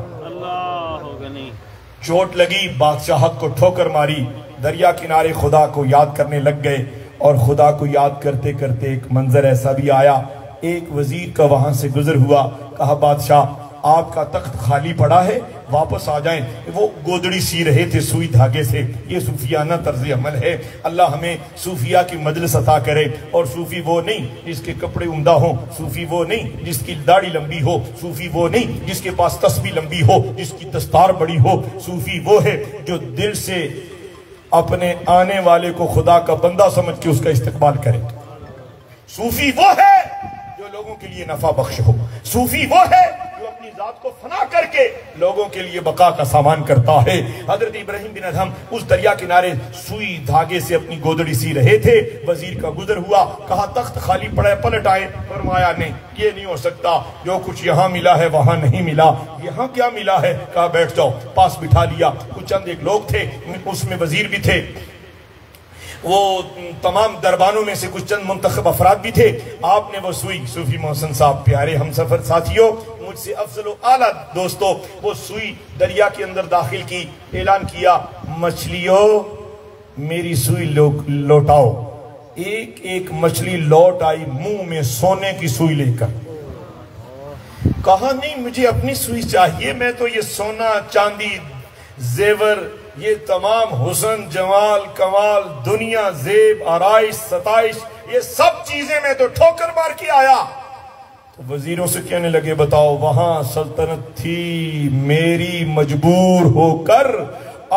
چوٹ لگی, بادشاہت کو ٹھوکر ماری, دریا کنارے خدا کو یاد کرنے لگ گئے. اور خدا کو یاد کرتے کرتے ایک منظر ایسا بھی آیا, ایک وزیر کا وہاں سے گزر ہوا. کہا بادشاہ آپ کا تخت خالی پڑا ہے, واپس آ جائیں. وہ گودڑی سی رہے تھے سوئی دھاگے سے. یہ صوفیانہ طرز عمل ہے. اللہ ہمیں صوفیہ کی مجلس عطا کرے. اور صوفی وہ نہیں جس کے کپڑے عمدہ ہوں, صوفی وہ نہیں جس کی داڑھی لمبی ہو, صوفی وہ نہیں جس کے پاس تسبیح لمبی ہو, جس کی دستار بڑی ہو. صوفی وہ ہے جو دل سے اپنے آنے والے کو خدا کا بندہ سمجھ کے اس کا استقبال کرے. صوفی وہ ہے جو لوگوں کے لیے نفع بخش ہو. صوفی وہ ہے جو اپنی ذات کو فنا کر کے لوگوں کے لیے بقا کا سامان کرتا ہے. حضرت ابراہیم بن ادہم اس دریا کنارے سوئی دھاگے سے اپنی گودڑی سی رہے تھے. وزیر کا گزر ہوا. کہا تخت خالی پڑا ہے, پلٹ آئے. فرمایا نہیں, یہ نہیں ہو سکتا, جو کچھ یہاں ملا ہے وہاں نہیں ملا. یہاں کیا ملا ہے؟ کہا بیٹھ جاؤ. پاس بٹھا لیا. کچھ چند ایک لوگ تھے, اس میں وزیر بھی تھے. وہ تمام دربانوں میں سے کچھ چند منتخب افراد بھی تھے. آپ نے وہ سوئی، صوفی محسن صاحب پیارے ہم سفر ساتھیوں، مجھ سے افضل و اعلیٰ دوستو، وہ سوئی دریا کے اندر داخل کی، اعلان کیا مچھلیوں میری سوئی لوٹاؤ. ایک ایک مچھلی لوٹ آئی منہ میں سونے کی سوئی لے کر. کہا نہیں مجھے اپنی سوئی چاہیے، میں تو یہ سونا چاندی زیور یہ تمام حسن جمال کمال دنیا زیب آرائش ستائش یہ سب چیزیں میں تو ٹھوکر مار کے آیا. تو وزیروں سے کہنے لگے بتاؤ وہاں سلطنت تھی میری مجبور ہو کر،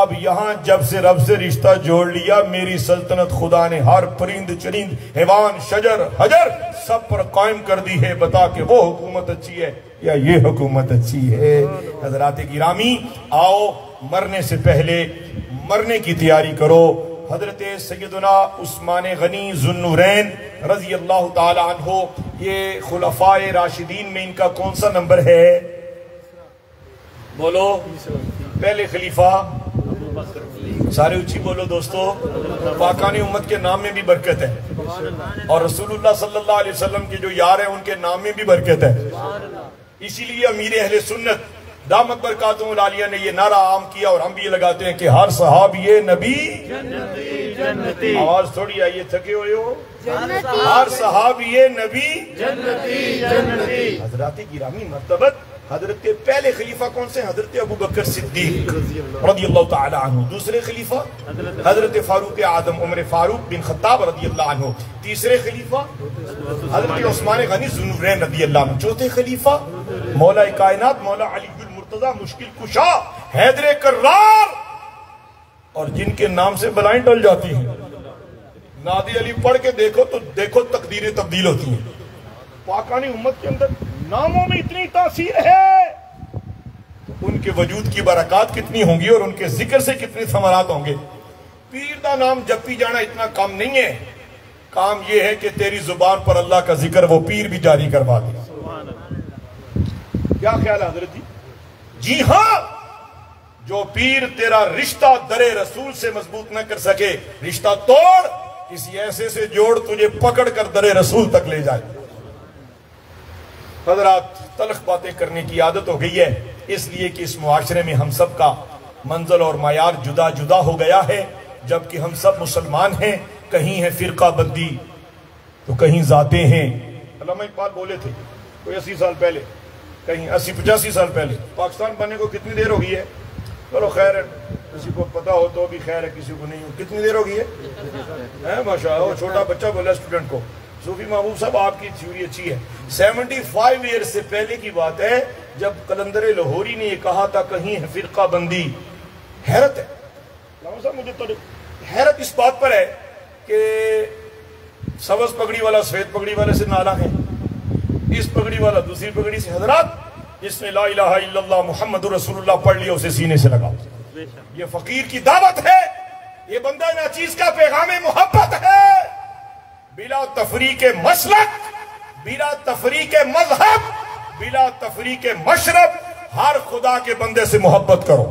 اب یہاں جب سے رب سے رشتہ جوڑ لیا میری سلطنت خدا نے ہر پرند چرند حیوان شجر حجر سب پر قائم کر دی ہے. بتا کہ وہ حکومت اچھی ہے یا یہ حکومت اچھی ہے. حضرات گرامی آؤ مرنے سے پہلے مرنے کی تیاری کرو. حضرت سیدنا عثمان غنی ذو النورین رضی اللہ تعالی عنہ، یہ خلفائے راشدین میں ان کا کون سا نمبر ہے؟ بولو. پہلے خلیفہ، سارے اچھی بولو دوستو. پاکان امت کے نام میں بھی برکت ہے اور رسول اللہ صلی اللہ علیہ وسلم کے جو یار ہیں ان کے نام میں بھی برکت ہے. اسی لیے امیر اہل سنت دامت برکاتہم العالیہ نے یہ نعرہ عام کیا اور ہم بھی یہ لگاتے ہیں کہ ہر صحابی نبی جنتی. آواز تھوڑی آئیے، تھکے ہوئے ہو. ہر صحابی نبی جنتی. حضرات گرامی مرتبت حضرت پہلے خلیفہ کون سے؟ حضرت ابو بکر صدیق رضی اللہ تعالی عنہ. دوسرے خلیفہ حضرت فاروق اعظم عمر فاروق بن خطاب رضی اللہ عنہ. تیسرے خلیفہ حضرت عثمان غنی ذو النورین رضی اللہ عنہ. چوتھے خلیفہ مولا کائنات مولا علی المرتضی مشکل کشا حیدر کرار، اور جن کے نام سے بلائیں ڈل جاتی ہیں. نادی علی پڑھ کے دیکھو تو دیکھو تقدیریں تبدیل ہوتی ہیں. پاکانی امت کے اندر ناموں میں اتنی تاثیر ہے تو ان کے وجود کی برکات کتنی ہوں گی اور ان کے ذکر سے کتنے ثمرات ہوں گے. پیر دا نام جپی جانا اتنا کام نہیں ہے، کام یہ ہے کہ تیری زبان پر اللہ کا ذکر وہ پیر بھی جاری کروا دے. کیا خیال ہے حضرت جی؟ جی ہاں، جو پیر تیرا رشتہ در رسول سے مضبوط نہ کر سکے رشتہ توڑ، کسی ایسے سے جوڑ تجھے پکڑ کر در رسول تک لے جائے. حضرات تلخ باتیں کرنے کی عادت ہو گئی ہے، اس لیے کہ اس معاشرے میں ہم سب کا منزل اور معیار جدا جدا ہو گیا ہے، جبکہ ہم سب مسلمان ہیں. کہیں ہے فرقہ بندی تو کہیں ذاتیں ہیں. علامہ اقبال بولے تھے کوئی 80 سال پہلے، کہیں 80-85 سال پہلے، پاکستان بننے کو کتنی دیر ہو گئی ہے؟ چلو خیر ہے، کسی کو پتا ہو تو بھی خیر ہے، کسی کو نہیں ہو. کتنی دیر ہو گئی ہے؟ ماشاءاللہ. وہ چھوٹا بچہ بولا اسٹوڈنٹ کو، صوفی محبوب صاحب آپ کی تھیوری اچھی ہے. 75 ایئر سے پہلے کی بات ہے جب قلندر لاہوری نے یہ کہا تھا کہیں ہے فرقہ بندی. حیرت ہے علامہ صاحب، مجھے تو حیرت اس بات پر ہے کہ سبز پگڑی والا سفید پگڑی والے سے نالا ہے، اس پگڑی والا دوسری پگڑی سے. حضرات جس نے لا الہ الا اللہ محمد رسول اللہ پڑھ لیا اسے سینے سے لگا. یہ فقیر کی دعوت ہے، یہ بندہ ناچیز کا پیغام محبت ہے. بلا تفریق مسلک، بلا تفریق مذہب، بلا تفریق مشرب، ہر خدا کے بندے سے محبت کرو.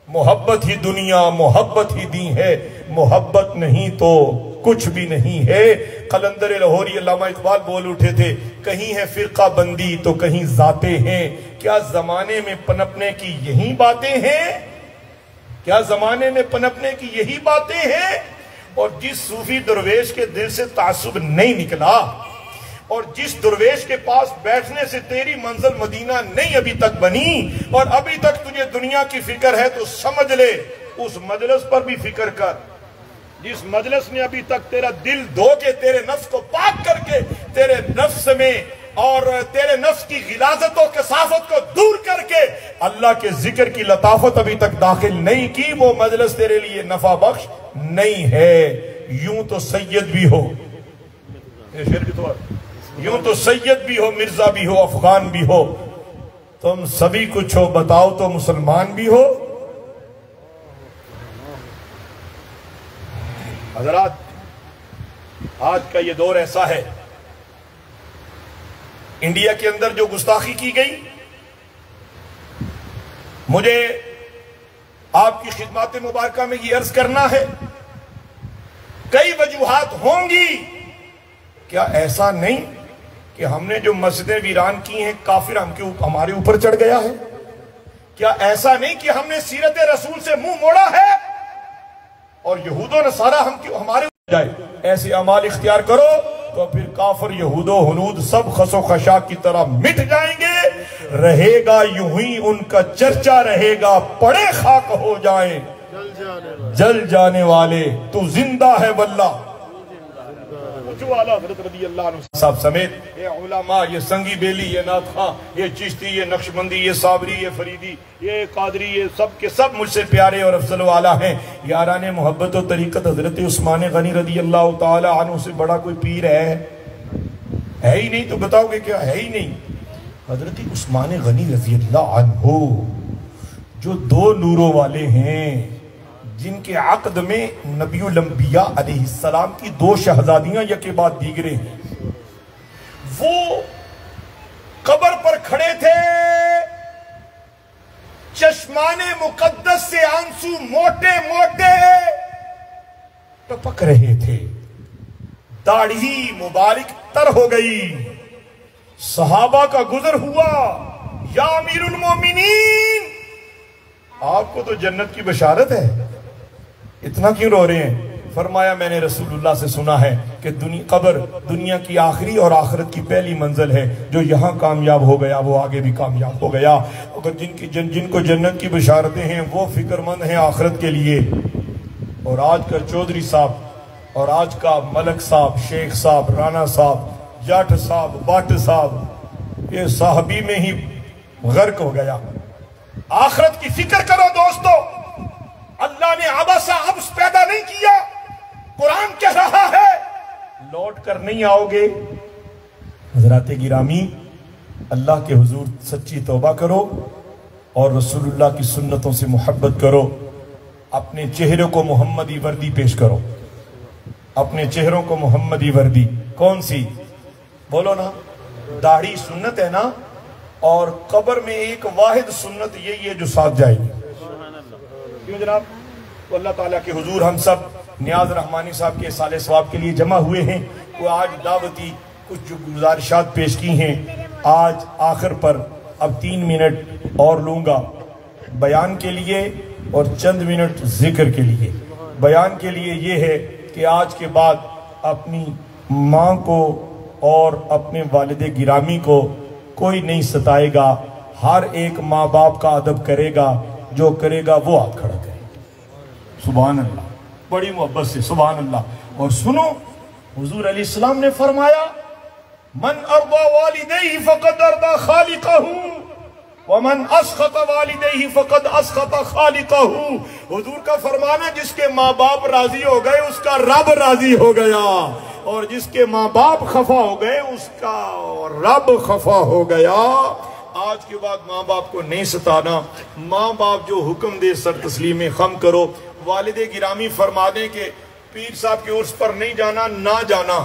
محبت ہی دنیا، محبت ہی دین ہے، محبت نہیں تو کچھ بھی نہیں ہے. قلندر لاہوری علامہ اقبال بول اٹھے تھے کہیں ہے فرقہ بندی تو کہیں ذاتیں ہیں. کیا زمانے میں پنپنے کی یہی باتیں ہیں؟ کیا زمانے میں پنپنے کی یہی باتیں ہیں؟ اور جس صوفی درویش کے دل سے تعصب نہیں نکلا اور جس درویش کے پاس بیٹھنے سے تیری منزل مدینہ نہیں ابھی تک بنی اور ابھی تک تجھے دنیا کی فکر ہے تو سمجھ لے اس مجلس پر بھی فکر کر. جس مجلس نے ابھی تک تیرا دل دھو کے تیرے نفس کو پاک کر کے تیرے نفس میں اور تیرے نفس کی غلاظت و کثافت کو دور کر کے اللہ کے ذکر کی لطافت ابھی تک داخل نہیں کی، وہ مجلس تیرے لیے نفع بخش نہیں ہے. یوں تو سید بھی ہو، یوں تو سید بھی ہو، مرزا بھی ہو، افغان بھی ہو، تم سبھی کچھ ہو، بتاؤ تو مسلمان بھی ہو. حضرات آج کا یہ دور ایسا ہے، انڈیا کے اندر جو گستاخی کی گئی، مجھے آپ کی خدمات مبارکہ میں یہ عرض کرنا ہے کئی وجوہات ہوں گی. کیا ایسا نہیں کہ ہم نے جو مسجدیں ویران کی ہیں کافر ہمارے اوپر چڑھ گیا ہے؟ کیا ایسا نہیں کہ ہم نے سیرت رسول سے منہ موڑا ہے اور یہود و نصارہ ہمارے اوپر جائے؟ ایسے اعمال اختیار کرو تو پھر کافر یہود و ہنود سب خس و خشاک کی طرح مٹ جائیں گے. رہے گا یوں ہی ان کا چرچا رہے گا، پڑے خاک ہو جائیں جل جانے والے، تو زندہ ہے واللہ. جو اعلیٰ حضرت رضی اللہ عنہ صاحب سمیت یہ علماء، یہ سنگی بیلی، یہ نعت خواں، یہ چشتی، یہ نقشبندی، یہ صابری، یہ فریدی، یہ قادری، یہ سب کے سب مجھ سے پیارے اور افضل و اعلیٰ ہیں. یاران محبت و طریقت حضرت عثمان غنی رضی اللہ تعالی عنہ سے بڑا کوئی پیر ہے ہی نہیں؟ تو بتاؤ گے کیا ہے ہی نہیں؟ حضرت عثمان غنی رضی اللہ عنہ جو دو نوروں والے ہیں، جن کے عقد میں نبی الانبیاء علیہ السلام کی دو شہزادیاں یکے بعد دیگرے ہیں، وہ قبر پر کھڑے تھے، چشمان مقدس سے آنسو موٹے موٹے ٹپک رہے تھے، داڑھی مبارک تر ہو گئی. صحابہ کا گزر ہوا، یا امیر المومنین آپ کو تو جنت کی بشارت ہے، اتنا کیوں رو رہے ہیں؟ فرمایا میں نے رسول اللہ سے سنا ہے کہ قبر دنیا کی آخری اور آخرت کی پہلی منزل ہے، جو یہاں کامیاب ہو گیا وہ آگے بھی کامیاب ہو گیا. اگر جن کو جنت کی بشارتیں ہیں وہ فکر مند ہیں آخرت کے لیے. اور آج کا چودھری صاحب اور آج کا ملک صاحب، شیخ صاحب، رانا صاحب، جاٹ صاحب، باٹ صاحب، یہ صاحبی میں ہی غرق ہو گیا. آخرت کی فکر کرو دوستو. اللہ نے عبس عبس پیدا نہیں کیا. قرآن کہہ رہا ہے لوٹ کر نہیں آؤ گے. حضرات گرامی، اللہ کے حضور سچی توبہ کرو اور رسول اللہ کی سنتوں سے محبت کرو. اپنے چہرے کو محمدی وردی پیش کرو. اپنے چہروں کو محمدی وردی کون سی؟ بولو نا. داڑھی سنت ہے نا، اور قبر میں ایک واحد سنت یہی ہے جو ساتھ جائے گی. کیوں جناب؟ تو اللہ تعالیٰ کے حضور ہم سب نیاز رحمانی صاحب کے سال ثواب کے لیے جمع ہوئے ہیں. وہ آج دعوتی کچھ جو گزارشات پیش کی ہیں، آج آخر پر اب 3 منٹ اور لوں گا بیان کے لیے اور چند منٹ ذکر کے لیے. بیان کے لیے یہ ہے کہ آج کے بعد اپنی ماں کو اور اپنے والد گرامی کو کوئی نہیں ستائے گا. ہر ایک ماں باپ کا ادب کرے گا، جو کرے گا وہ ہاتھ کھڑا کرے. سبحان اللہ، بڑی محبت سے سبحان اللہ. اور سنو، حضور علیہ السلام نے فرمایا من ارضى والديه فقد ارضى خالقه ومن اسخط والديه فقد اسخط خالقه. حضور کا فرمانا جس کے ماں باپ راضی ہو گئے اس کا رب راضی ہو گیا، اور جس کے ماں باپ خفا ہو گئے اس کا رب خفا ہو گیا. آج کے بعد ماں باپ کو نہیں ستانا. ماں باپ جو حکم دے سر تسلیم خم کرو. والد گرامی فرما دیں کہ پیر صاحب کے عرس پر نہیں جانا، نہ جانا.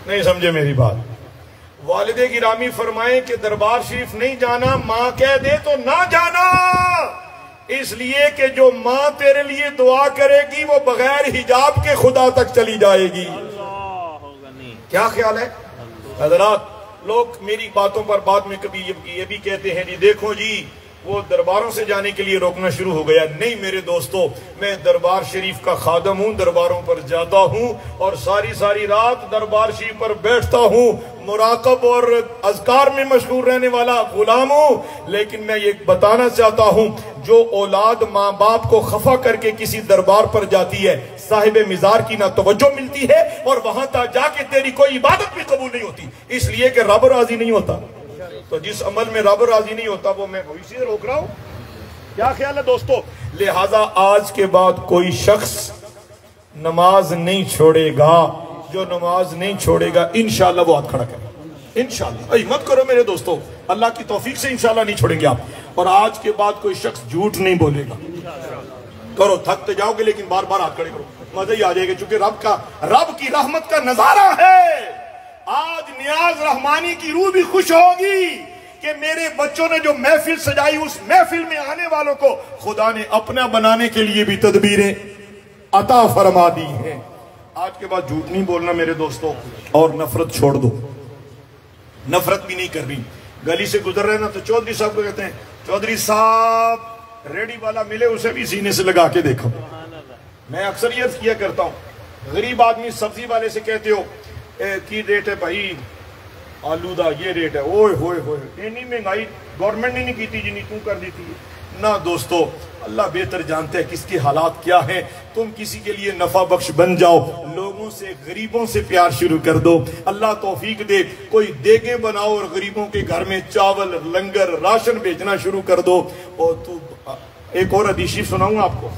نہیں سمجھے میری بات؟ والد گرامی فرمائیں کہ دربار شریف نہیں جانا، ماں کہہ دے تو نہ جانا. اس لیے کہ جو ماں تیرے لیے دعا کرے گی وہ بغیر حجاب کے خدا تک چلی جائے گی. کیا خیال ہے حضرات؟ لوگ میری باتوں پر بعد میں کبھی یہ بھی کہتے ہیں جی دیکھو جی وہ درباروں سے جانے کے لیے روکنا شروع ہو گیا. نہیں میرے دوستو، میں دربار شریف کا خادم ہوں، درباروں پر جاتا ہوں اور ساری رات دربار شریف پر بیٹھتا ہوں، مراقب اور اذکار میں مشغول رہنے والا غلام ہوں. لیکن میں یہ بتانا چاہتا ہوں، جو اولاد ماں باپ کو خفا کر کے کسی دربار پر جاتی ہے، صاحب مزار کی نہ توجہ ملتی ہے اور وہاں تک جا کے تیری کوئی عبادت بھی قبول نہیں ہوتی، اس لیے کہ رب راضی نہیں ہوتا. تو جس عمل میں رب راضی نہیں ہوتا وہ میں وہی سے روک رہا ہوں. کیا خیال ہے دوستو؟ لہٰذا آج کے بعد کوئی شخص نماز نہیں چھوڑے گا. جو نماز نہیں چھوڑے گا انشاءاللہ وہ ہاتھ کھڑا کرے. انشاءاللہ مت کرو میرے دوستو، اللہ کی توفیق سے انشاءاللہ نہیں چھوڑیں گے آپ. اور آج کے بعد کوئی شخص جھوٹ نہیں بولے گا. کرو تھک تو جاؤ گے لیکن بار بار ہاتھ کھڑے کرو، مزہ ہی آ جائے گا. چونکہ رب کی رحمت کا نظارہ ہے. آج نیاز رحمانی کی روح بھی خوش ہوگی کہ میرے بچوں نے جو محفل سجائی، اس محفل میں آنے والوں کو خدا نے اپنا بنانے کے لیے بھی تدبیریں عطا فرما دی ہیں۔ آج کے بعد جھوٹ نہیں بولنا میرے دوستوں، اور نفرت چھوڑ دو، نفرت بھی نہیں کرنی۔ گلی سے گزر رہے نا تو چودھری صاحب کو کہتے ہیں چودھری صاحب ریڈی والا ملے اسے بھی سینے سے لگا کے دیکھو۔ میں اکثر یہ کیا کرتا ہوں، غریب آدمی سبزی والے سے کہتے ہو کی ریٹ ہے بھائی آلو دا یہ ریٹ ہے، اوئے ہوئے ہوئے اتنی مہنگائی گورنمنٹ نے نہیں کی تھی جنی تم کر دی تھی۔ نہ دوستو، اللہ بہتر جانتے ہیں کس کے حالات کیا ہیں۔ تم کسی کے لیے نفع بخش بن جاؤ، لوگوں سے غریبوں سے پیار شروع کر دو۔ اللہ توفیق دے، کوئی دیگیں بناؤ اور غریبوں کے گھر میں چاول لنگر راشن بیچنا شروع کر دو۔ اور تو ایک اور حدیث شریف سناؤں آپ کو،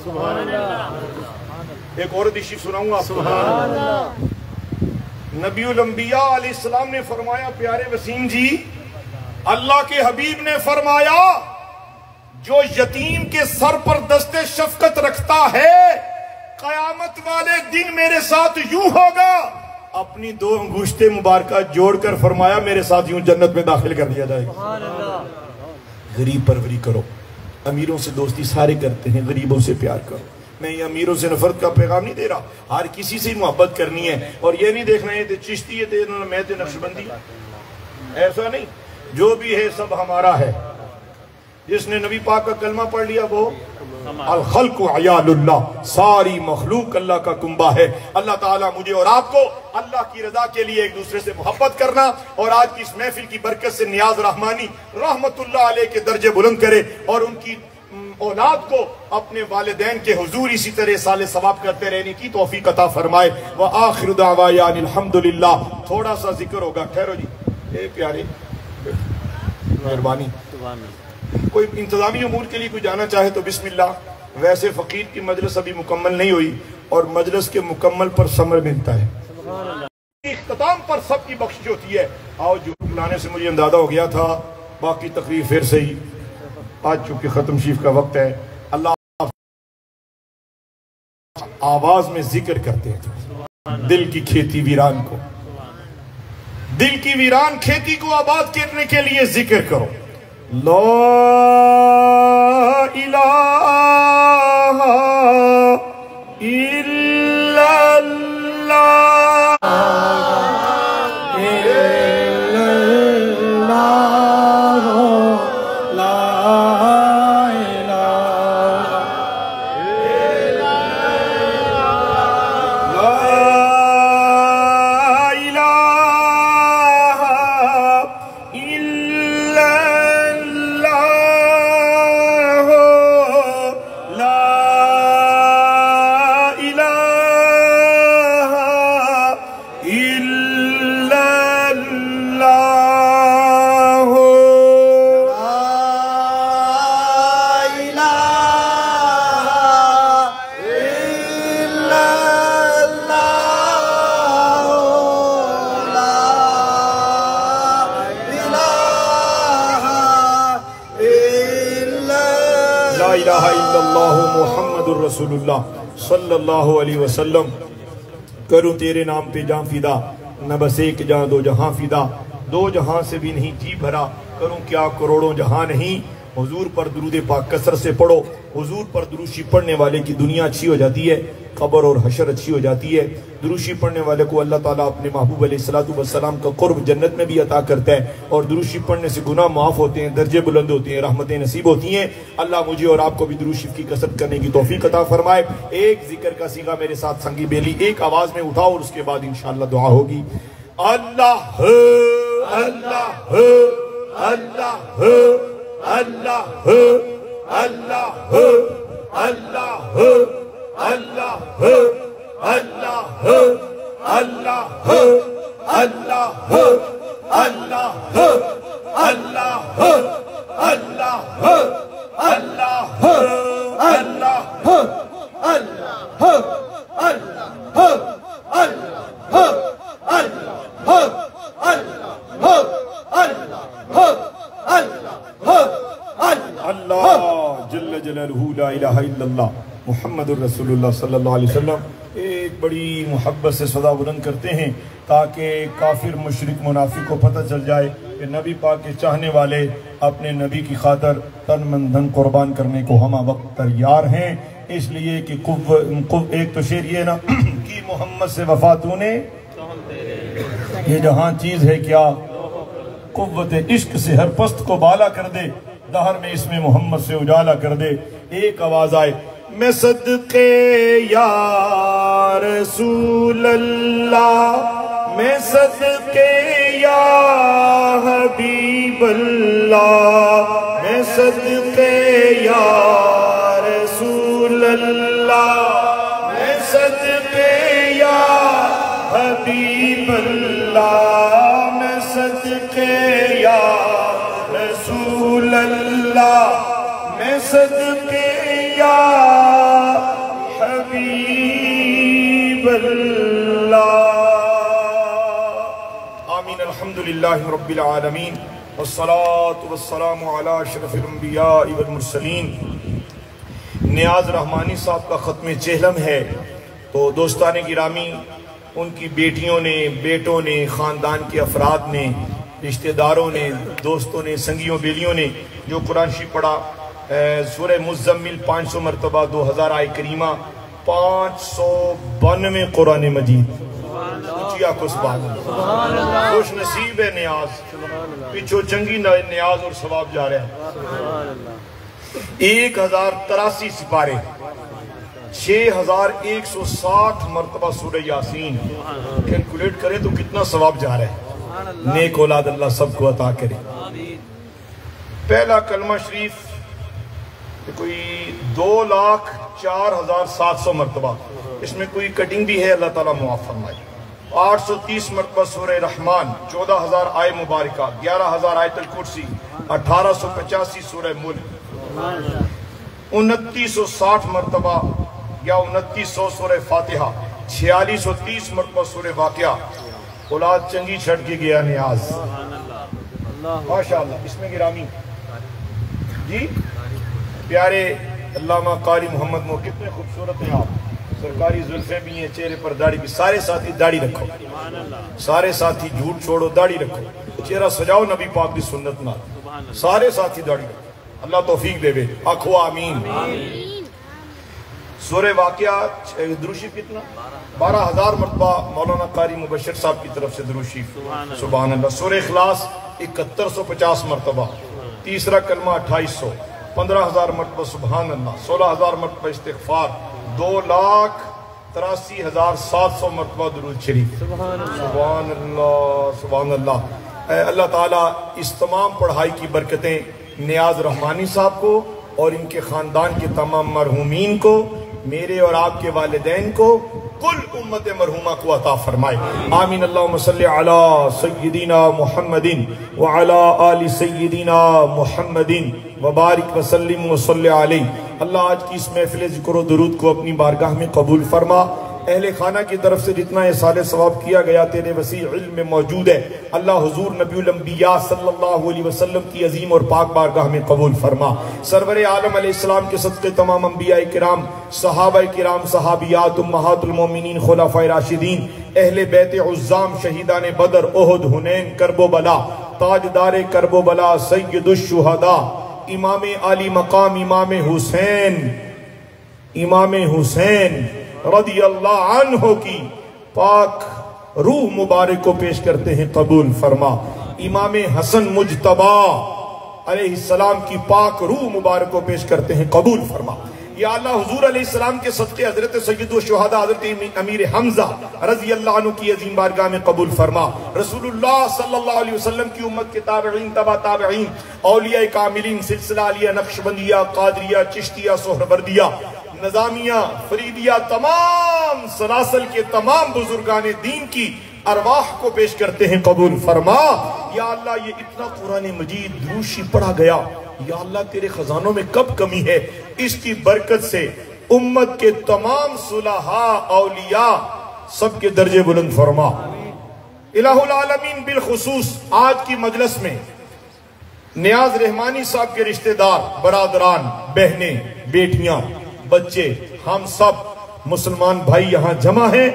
ایک اور حدیث شریف سناؤں آپ کو۔ نبی الانبیاء علیہ السلام نے فرمایا، پیارے وسیم جی، اللہ کے حبیب نے فرمایا جو یتیم کے سر پر دست شفقت رکھتا ہے قیامت والے دن میرے ساتھ یوں ہوگا، اپنی دو انگشتیں مبارکہ جوڑ کر فرمایا میرے ساتھ یوں جنت میں داخل کر دیا جائے گا۔ غریب پروری کرو، امیروں سے دوستی سارے کرتے ہیں، غریبوں سے پیار کرو۔ میں یہ امیروں سے نفرت کا پیغام نہیں دے رہا، ہر کسی سے محبت کرنی ہے، اور یہ نہیں دیکھنا ہے چشتی ہے میں تے نقشبندی، ایسا نہیں، جو بھی ہے سب ہمارا ہے۔ جس نے نبی پاک کا کلمہ پڑھ لیا وہ الخلق عیال اللہ، ساری مخلوق اللہ کا کنبہ ہے۔ اللہ تعالیٰ مجھے اور آپ کو اللہ کی رضا کے لیے ایک دوسرے سے محبت کرنا، اور آج کی اس محفل کی برکت سے نیاز رحمانی رحمت اللہ علیہ کے درجے بلند کرے، اور ان کی اولاد کو اپنے والدین کے حضور اسی طرح سال ثواب کرتے رہنے کی توفیق عطا فرمائے۔ وآخر دعوانا الحمدللہ۔ تھوڑا سا ذکر ہوگا، ٹھہرو جی، اے پیارے مہربانی، کوئی انتظامی امور کے لیے کوئی جانا چاہے تو بسم اللہ۔ ویسے فقیر کی مجلس ابھی مکمل نہیں ہوئی، اور مجلس کے مکمل پر ثمر ملتا ہے، اختتام پر سب کی بخشش ہوتی ہے۔ آؤ جو لانے سے مجھے اندازہ ہو گیا تھا، باقی تقریر پھر سے ہی آج چونکہ ختم شریف کا وقت ہے، اللہ آواز میں ذکر کرتے ہیں دل کی کھیتی ویران کو، دل کی ویران کھیتی کو آباد کرنے کے لیے ذکر کرو، لا الہ الا اللہ رسول اللہ صلی اللہ علیہ وسلم۔ کروں تیرے نام پہ جان فدا، نہ بس ایک جان دو جہاں فدا، دو جہاں سے بھی نہیں جی بھرا، کروں کیا کروڑوں جہاں نہیں۔ حضور پر درود پاک کثرت سے پڑھو، حضور پر دروشی پڑھنے والے کی دنیا اچھی ہو جاتی ہے، قبر اور حشر اچھی ہو جاتی ہے۔ دروشی پڑھنے والے کو اللہ تعالیٰ اپنے محبوب علیہ السلام کا قرب جنت میں بھی عطا کرتا ہے، اور دروشی پڑھنے سے گناہ معاف ہوتے ہیں، درجے بلند ہوتے ہیں، رحمتیں نصیب ہوتی ہیں۔ اللہ مجھے اور آپ کو بھی دروشی کی کثرت کرنے کی توفیق عطا فرمائے۔ ایک ذکر کا صیغہ میرے ساتھ سنگی بیلی ایک آواز میں اٹھاؤ، اور اس کے بعد انشاءاللہ دعا ہوگی۔ اللہ اللہ اللہ اللہ اللہ اللہ اللہ اللہ اللہ اللہ اللہ جل جلالہ لا الہ الا اللہ محمد الرسول اللہ صلی اللہ علیہ وسلم۔ ایک بڑی محبت سے صدا بلند کرتے ہیں تاکہ کافر مشرک منافق کو پتہ چل جائے کہ نبی پاک کے چاہنے والے اپنے نبی کی خاطر تن من دھن قربان کرنے کو ہمہ وقت تیار ہیں، اس لیے کہ ایک تو شعر یہ نا کہ محمد سے وفا تو نے یہ جہاں چیز ہے کیا، قوت عشق سے ہر پست کو بالا کر دے، دہر میں اس میں محمد سے اجالا کر دے۔ ایک آواز آئے، میں صدقے یا رسول اللہ، میں صدقے یا حبیب اللہ، میں صدقے یا رسول اللہ، میں صدقے یا حبیب اللہ، میں صدقے یا رسول اللہ، میں صدقے یا حبیب اللہ۔ آمین۔ الحمدللہ رب العالمین والصلاة والسلام علی اشرف الانبیاء والمرسلین۔ نیاز رحمانی صاحب کا ختم چہلم ہے، تو دوستان گرامی، ان کی بیٹیوں نے، بیٹوں نے، خاندان کے افراد نے، رشتہ داروں نے، دوستوں نے، سنگیوں بیلیوں نے جو قرآن شریف پڑھا، سورہ مزمل 500 مرتبہ، 2000 آیہ کریمہ، 592 قرآن مجید، اچھیا کو سبحان اللہ۔ خوش نصیب ہے نیاز، پیچھو چنگی نیاز اور ثواب جا رہے ہیں۔ 1083 سپارے، 6160 مرتبہ سورہ یاسین، کیلکولیٹ کریں تو کتنا ثواب جا رہا ہے۔ نیک اولاد اللہ سب کو عطا کرے۔ پہلا کلمہ شریف کوئی 2,04,700 مرتبہ، اس میں کوئی کٹنگ بھی ہے، اللہ تعالیٰ معاف فرمائے۔ 830 مرتبہ سورہ رحمان، 14,000 آیہ مبارکہ، 11,000 آیت الکرسی، 1885 سورہ ملک، 2960 مرتبہ یا 2900 سورہ فاتحہ، 4630 مرتبہ سورہ واقعہ۔ اولاد چنگی چھڑ کے گیا نیاز، ماشاءاللہ۔ اس میں گرامی جی پیارے علامہ قاری محمد مو، کتنے خوبصورت ہیں آپ، سرکاری زلفیں بھی ہیں، چہرے پر داڑھی بھی۔ سارے ساتھی داڑھی رکھو، سارے ساتھی جھوٹ چھوڑو، داڑھی رکھو، چہرہ سجاؤ نبی پاک دی سنت نہ، سارے ساتھی داڑھی رکھو، اللہ توفیق دے بے، آکھو آمین۔ سورہ واقعہ دروشی کتنا؟ 12,000 مرتبہ مولانا قاری مبشر صاحب کی طرف سے دروشی، سبحان اللہ۔ سورہ اخلاص 7150 مرتبہ، تیسرا کلمہ 2800، 15,000 مرتبہ سبحان اللہ، 16,000 مرتبہ استغفار، 2,83,700 مرتبہ درود شریف، سبحان اللہ سبحان اللہ۔ اللہ تعالیٰ اس تمام پڑھائی کی برکتیں نیاز رحمانی صاحب کو اور ان کے خاندان کے تمام مرحومین کو، میرے اور آپ کے والدین کو، کل امت مرحومہ کو عطا فرمائے، آمین۔ اللہم صلی علی سیدنا محمد وعلی آل سیدنا محمد وبارک وسلم وصلی علیہ۔ اللہ آج کی اس محفل ذکر و درود کو اپنی بارگاہ میں قبول فرما۔ اہل خانہ کی طرف سے جتنا احسان ثواب کیا گیا تیرے وسیع علم میں موجود ہے، اللہ حضور نبی الانبیاء صلی اللہ علیہ وسلم کی عظیم اور پاک بارگاہ میں قبول فرما۔ سرور عالم علیہ السلام کے صدقے تمام انبیاء کرام، صحابہ کرام، صحابیات، امہات المومنین، خلفائے راشدین، اہل بیت عظام، شہیدان بدر، احد، حنین، کرب و بلا، تاجدار کرب و بلا، سید الشہداء، امام علی مقام امام حسین رضی اللہ عنہ کی پاک روح مبارک کو پیش کرتے ہیں، قبول فرما۔ امام حسن مجتبی علیہ السلام کی پاک روح مبارک کو پیش کرتے ہیں، قبول فرما۔ یا اللہ حضور علیہ السلام کے صدقے حضرت سید الشہداء حضرت امیر حمزہ رضی اللہ عنہ کی عظیم بارگاہ میں قبول فرما۔ رسول اللہ صلی اللہ علیہ وسلم کی امت کے تابعین، تبع تابعین، اولیاء کاملین، سلسلہ علیہ، نقشبندیہ، قادریہ، چشتیہ، سہروردیہ، نظامیہ، فریدیہ، تمام سلاسل کے تمام بزرگان دین کی ارواح کو پیش کرتے ہیں، قبول فرما۔ یا اللہ یہ اتنا قرآن مجید دروشی پڑھا گیا، یا اللہ تیرے خزانوں میں کب کمی ہے، اس کی برکت سے امت کے تمام صلحاء، اولیاء سب کے درجے بلند فرما۔ الہ العالمین بالخصوص آج کی مجلس میں نیاز رحمانی صاحب کے رشتہ دار، برادران، بہنیں، بیٹیاں، بچے، ہم سب مسلمان بھائی یہاں جمع ہیں،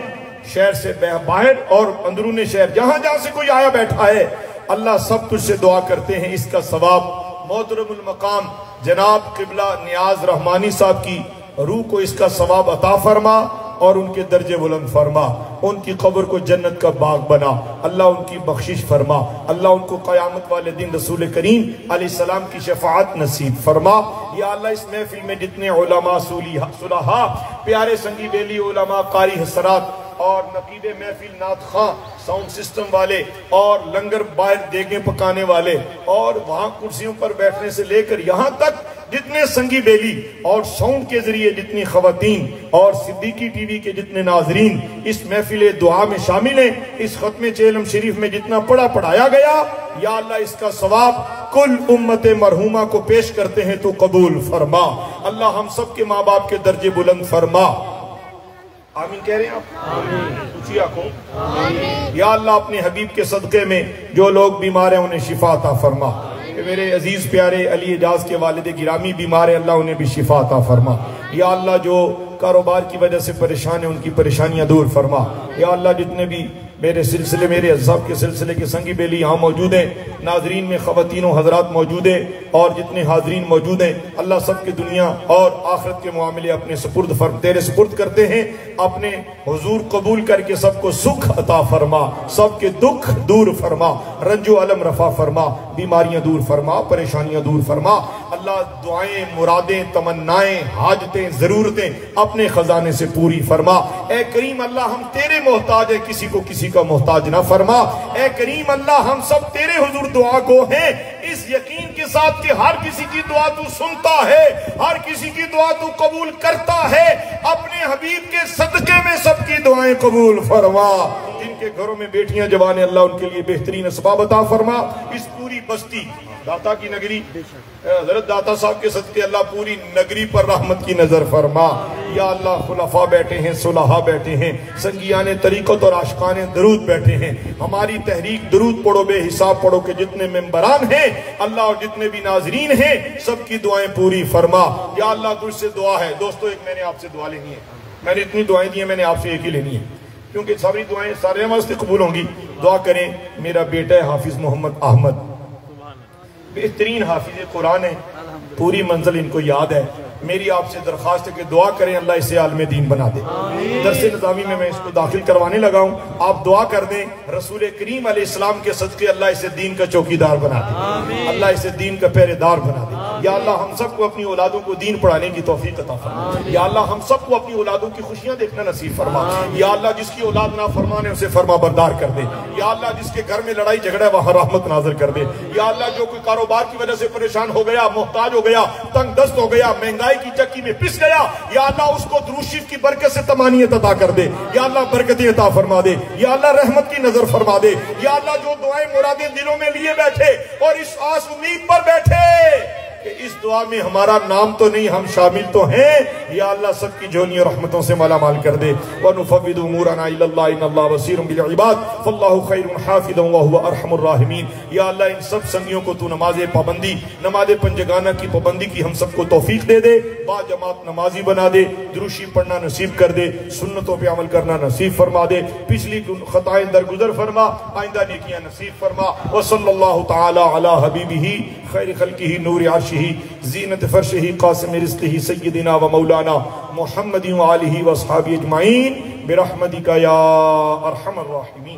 شہر سے باہر اور اندرون شہر، جہاں جہاں سے کوئی آیا بیٹھا ہے، اللہ سب تجھ سے دعا کرتے ہیں اس کا ثواب محترم المقام جناب قبلہ نیاز رحمانی صاحب کی روح کو اس کا ثواب عطا فرما اور ان کے درجے بلند فرما، ان کی قبر کو جنت کا باغ بنا، اللہ ان کی بخشش فرما، اللہ ان کو قیامت والے دن رسول کریم علیہ السلام کی شفاعت نصیب فرما۔ یا اللہ اس محفل میں جتنے علماء صلحاء پیارے سنگی بیلی علماء قاری حسرات اور نقیب محفل نعت خواں ساؤنڈ سسٹم والے اور لنگر باہر دیگیں پکانے والے اور وہاں کرسیوں پر بیٹھنے سے لے کر یہاں تک جتنے سنگی بیلی اور ساؤنڈ کے ذریعے جتنی خواتین اور صدیقی ٹی وی کے جتنے ناظرین اس محفل دعا میں شامل ہیں، اس ختم چیلم شریف میں جتنا پڑھایا گیا، یا اللہ اس کا ثواب کل امت مرحومہ کو پیش کرتے ہیں تو قبول فرما۔ اللہ ہم سب کے ماں باپ کے درجے بلند فرما۔ آمین کہہ رہے ہیں آپ؟ آمین اونچی آنکھوں۔ یا اللہ اپنے حبیب کے صدقے میں جو لوگ بیمار ہیں انہیں شفا عطا فرما۔ میرے عزیز پیارے علی اعجاز کے والد گرامی بیمار ہیں، اللہ انہیں بھی شفا عطا فرما۔ یا اللہ جو کاروبار کی وجہ سے پریشان ہیں ان کی پریشانیاں دور فرما۔ یا اللہ جتنے بھی میرے سلسلے میرے اصحاب کے سلسلے کے سنگی بیلی یہاں موجود ہیں، ناظرین میں خواتین و حضرات موجود ہیں اور جتنے حاضرین موجود ہیں، اللہ سب کی دنیا اور آخرت کے معاملے اپنے تیرے سپرد کرتے ہیں، اپنے حضور قبول کر کے سب کو سکھ عطا فرما، سب کے دکھ دور فرما، رنج و علم رفع فرما، بیماریاں دور فرما، پریشانیاں دور فرما۔ اللہ دعائیں مرادیں تمنائیں حاجتیں ضرورتیں اپنے خزانے سے پوری فرما۔ اے کریم اللہ ہم تیرے محتاج ہیں، کسی کو کسی کا محتاج نہ فرما۔ اے کریم اللہ ہم سب تیرے حضور دعا گو ہیں، اس یقین کے ساتھ کہ ہر کسی کی دعا تو سنتا ہے، ہر کسی کی دعا تو قبول کرتا ہے، اپنے حبیب کے صدقے میں سب کی دعائیں قبول فرما۔ جن کے گھروں میں بیٹیاں جوان ہیں اللہ ان کے لیے بہترین اسباب عطا فرما۔ اس پوری بستی داتا کی نگری حضرت داتا صاحب کے صدقے اللہ پوری نگری پر رحمت کی نظر فرما۔ یا اللہ خلفاء بیٹھے ہیں، صلحاء بیٹھے ہیں، سنگیان طریقت اور عاشقان درود بیٹھے ہیں، ہماری تحریک درود پڑھو بے حساب پڑھو کے جتنے ممبران ہیں اللہ اور جتنے بھی ناظرین ہیں سب کی دعائیں پوری فرما۔ یا اللہ تجھ سے دعا ہے دوستو، ایک میں نے آپ سے دعا لینی ہے، میں نے اتنی دعائیں دی ہیں، میں نے آپ سے ایک ہی لینی ہے کیونکہ ساری دعائیں سارے واسطے قبول ہوں گی۔ دعا کریں میرا بیٹا ہے حافظ محمد احمد، بہترین حافظ قرآن ہے، پوری منزل ان کو یاد ہے، میری آپ سے درخواست ہے کہ دعا کریں اللہ اسے عالم دین بنا دے۔ درس نظامی میں اس کو داخل کروانے لگا ہوں، آپ دعا کر دیں رسول کریم علیہ السلام کے صدقے اللہ اسے دین کا چوکیدار بنا دے، اللہ اسے دین کا پہرے دار بنا دے۔ یا اللہ ہم سب کو اپنی اولادوں کو دین پڑھانے کی توفیق عطا فرما۔ یا اللہ ہم سب کو اپنی اولادوں کی خوشیاں دیکھنا نصیب فرما۔ یا اللہ جس کی اولاد نافرمان ہے اسے فرما بردار کر دے۔ یا اللہ جس کے گھر میں لڑائی جھگڑا ہے وہاں رحمت نازل کر دے۔ یا اللہ جو کوئی کاروبار کی وجہ سے پریشان ہو گیا، محتاج ہو گیا، تنگ دست ہو گیا، مہنگائی کی چکی میں پس گیا، یا اللہ اس کو درود شریف کی برکت سے تمانیت عطا کر دے۔ یا اللہ برکتیں عطا فرما دے۔ یا اللہ رحمت کی نظر فرما دے۔ یا اللہ جو دعائیں مرادیں دلوں میں لیے بیٹھے اور اس آس امید پر بیٹھے کہ اس دعا میں ہمارا نام تو نہیں ہم شامل تو ہیں، یا اللہ سب کی جھولیوں رحمتوں سے مالا مال کر دے۔ وَنُفَوِّضُ أُمُورَنَا إِلَى اللَّهِ إِنَّ اللَّهَ بَصِيرٌ بِالْعِبَادِ فَاللَّهُ خَيْرٌ حَافِظًا وَهُوَ أَرْحَمُ الرَّاحِمِينَ۔ یا اللہ ان سب سنگیوں کو تو نماز پابندی، نماز پنجگانہ کی پابندی کی ہم سب کو توفیق دے دے، با جماعت نمازی بنا دے، درود شریف پڑھنا نصیب کر دے، سنتوں پہ عمل کرنا نصیب فرما دے، پچھلی خطائیں درگزر فرما، آئندہ نیکیاں نصیب فرما۔ وصلی اللہ تعالی علی حبیبہ خیر خلقہ نور عرشہ زینت فرشہ قاسم رزقہ سیدنا و مولانا محمد و آلہ و اصحابہ اجمعین برحمتک یا ارحم الراحمین۔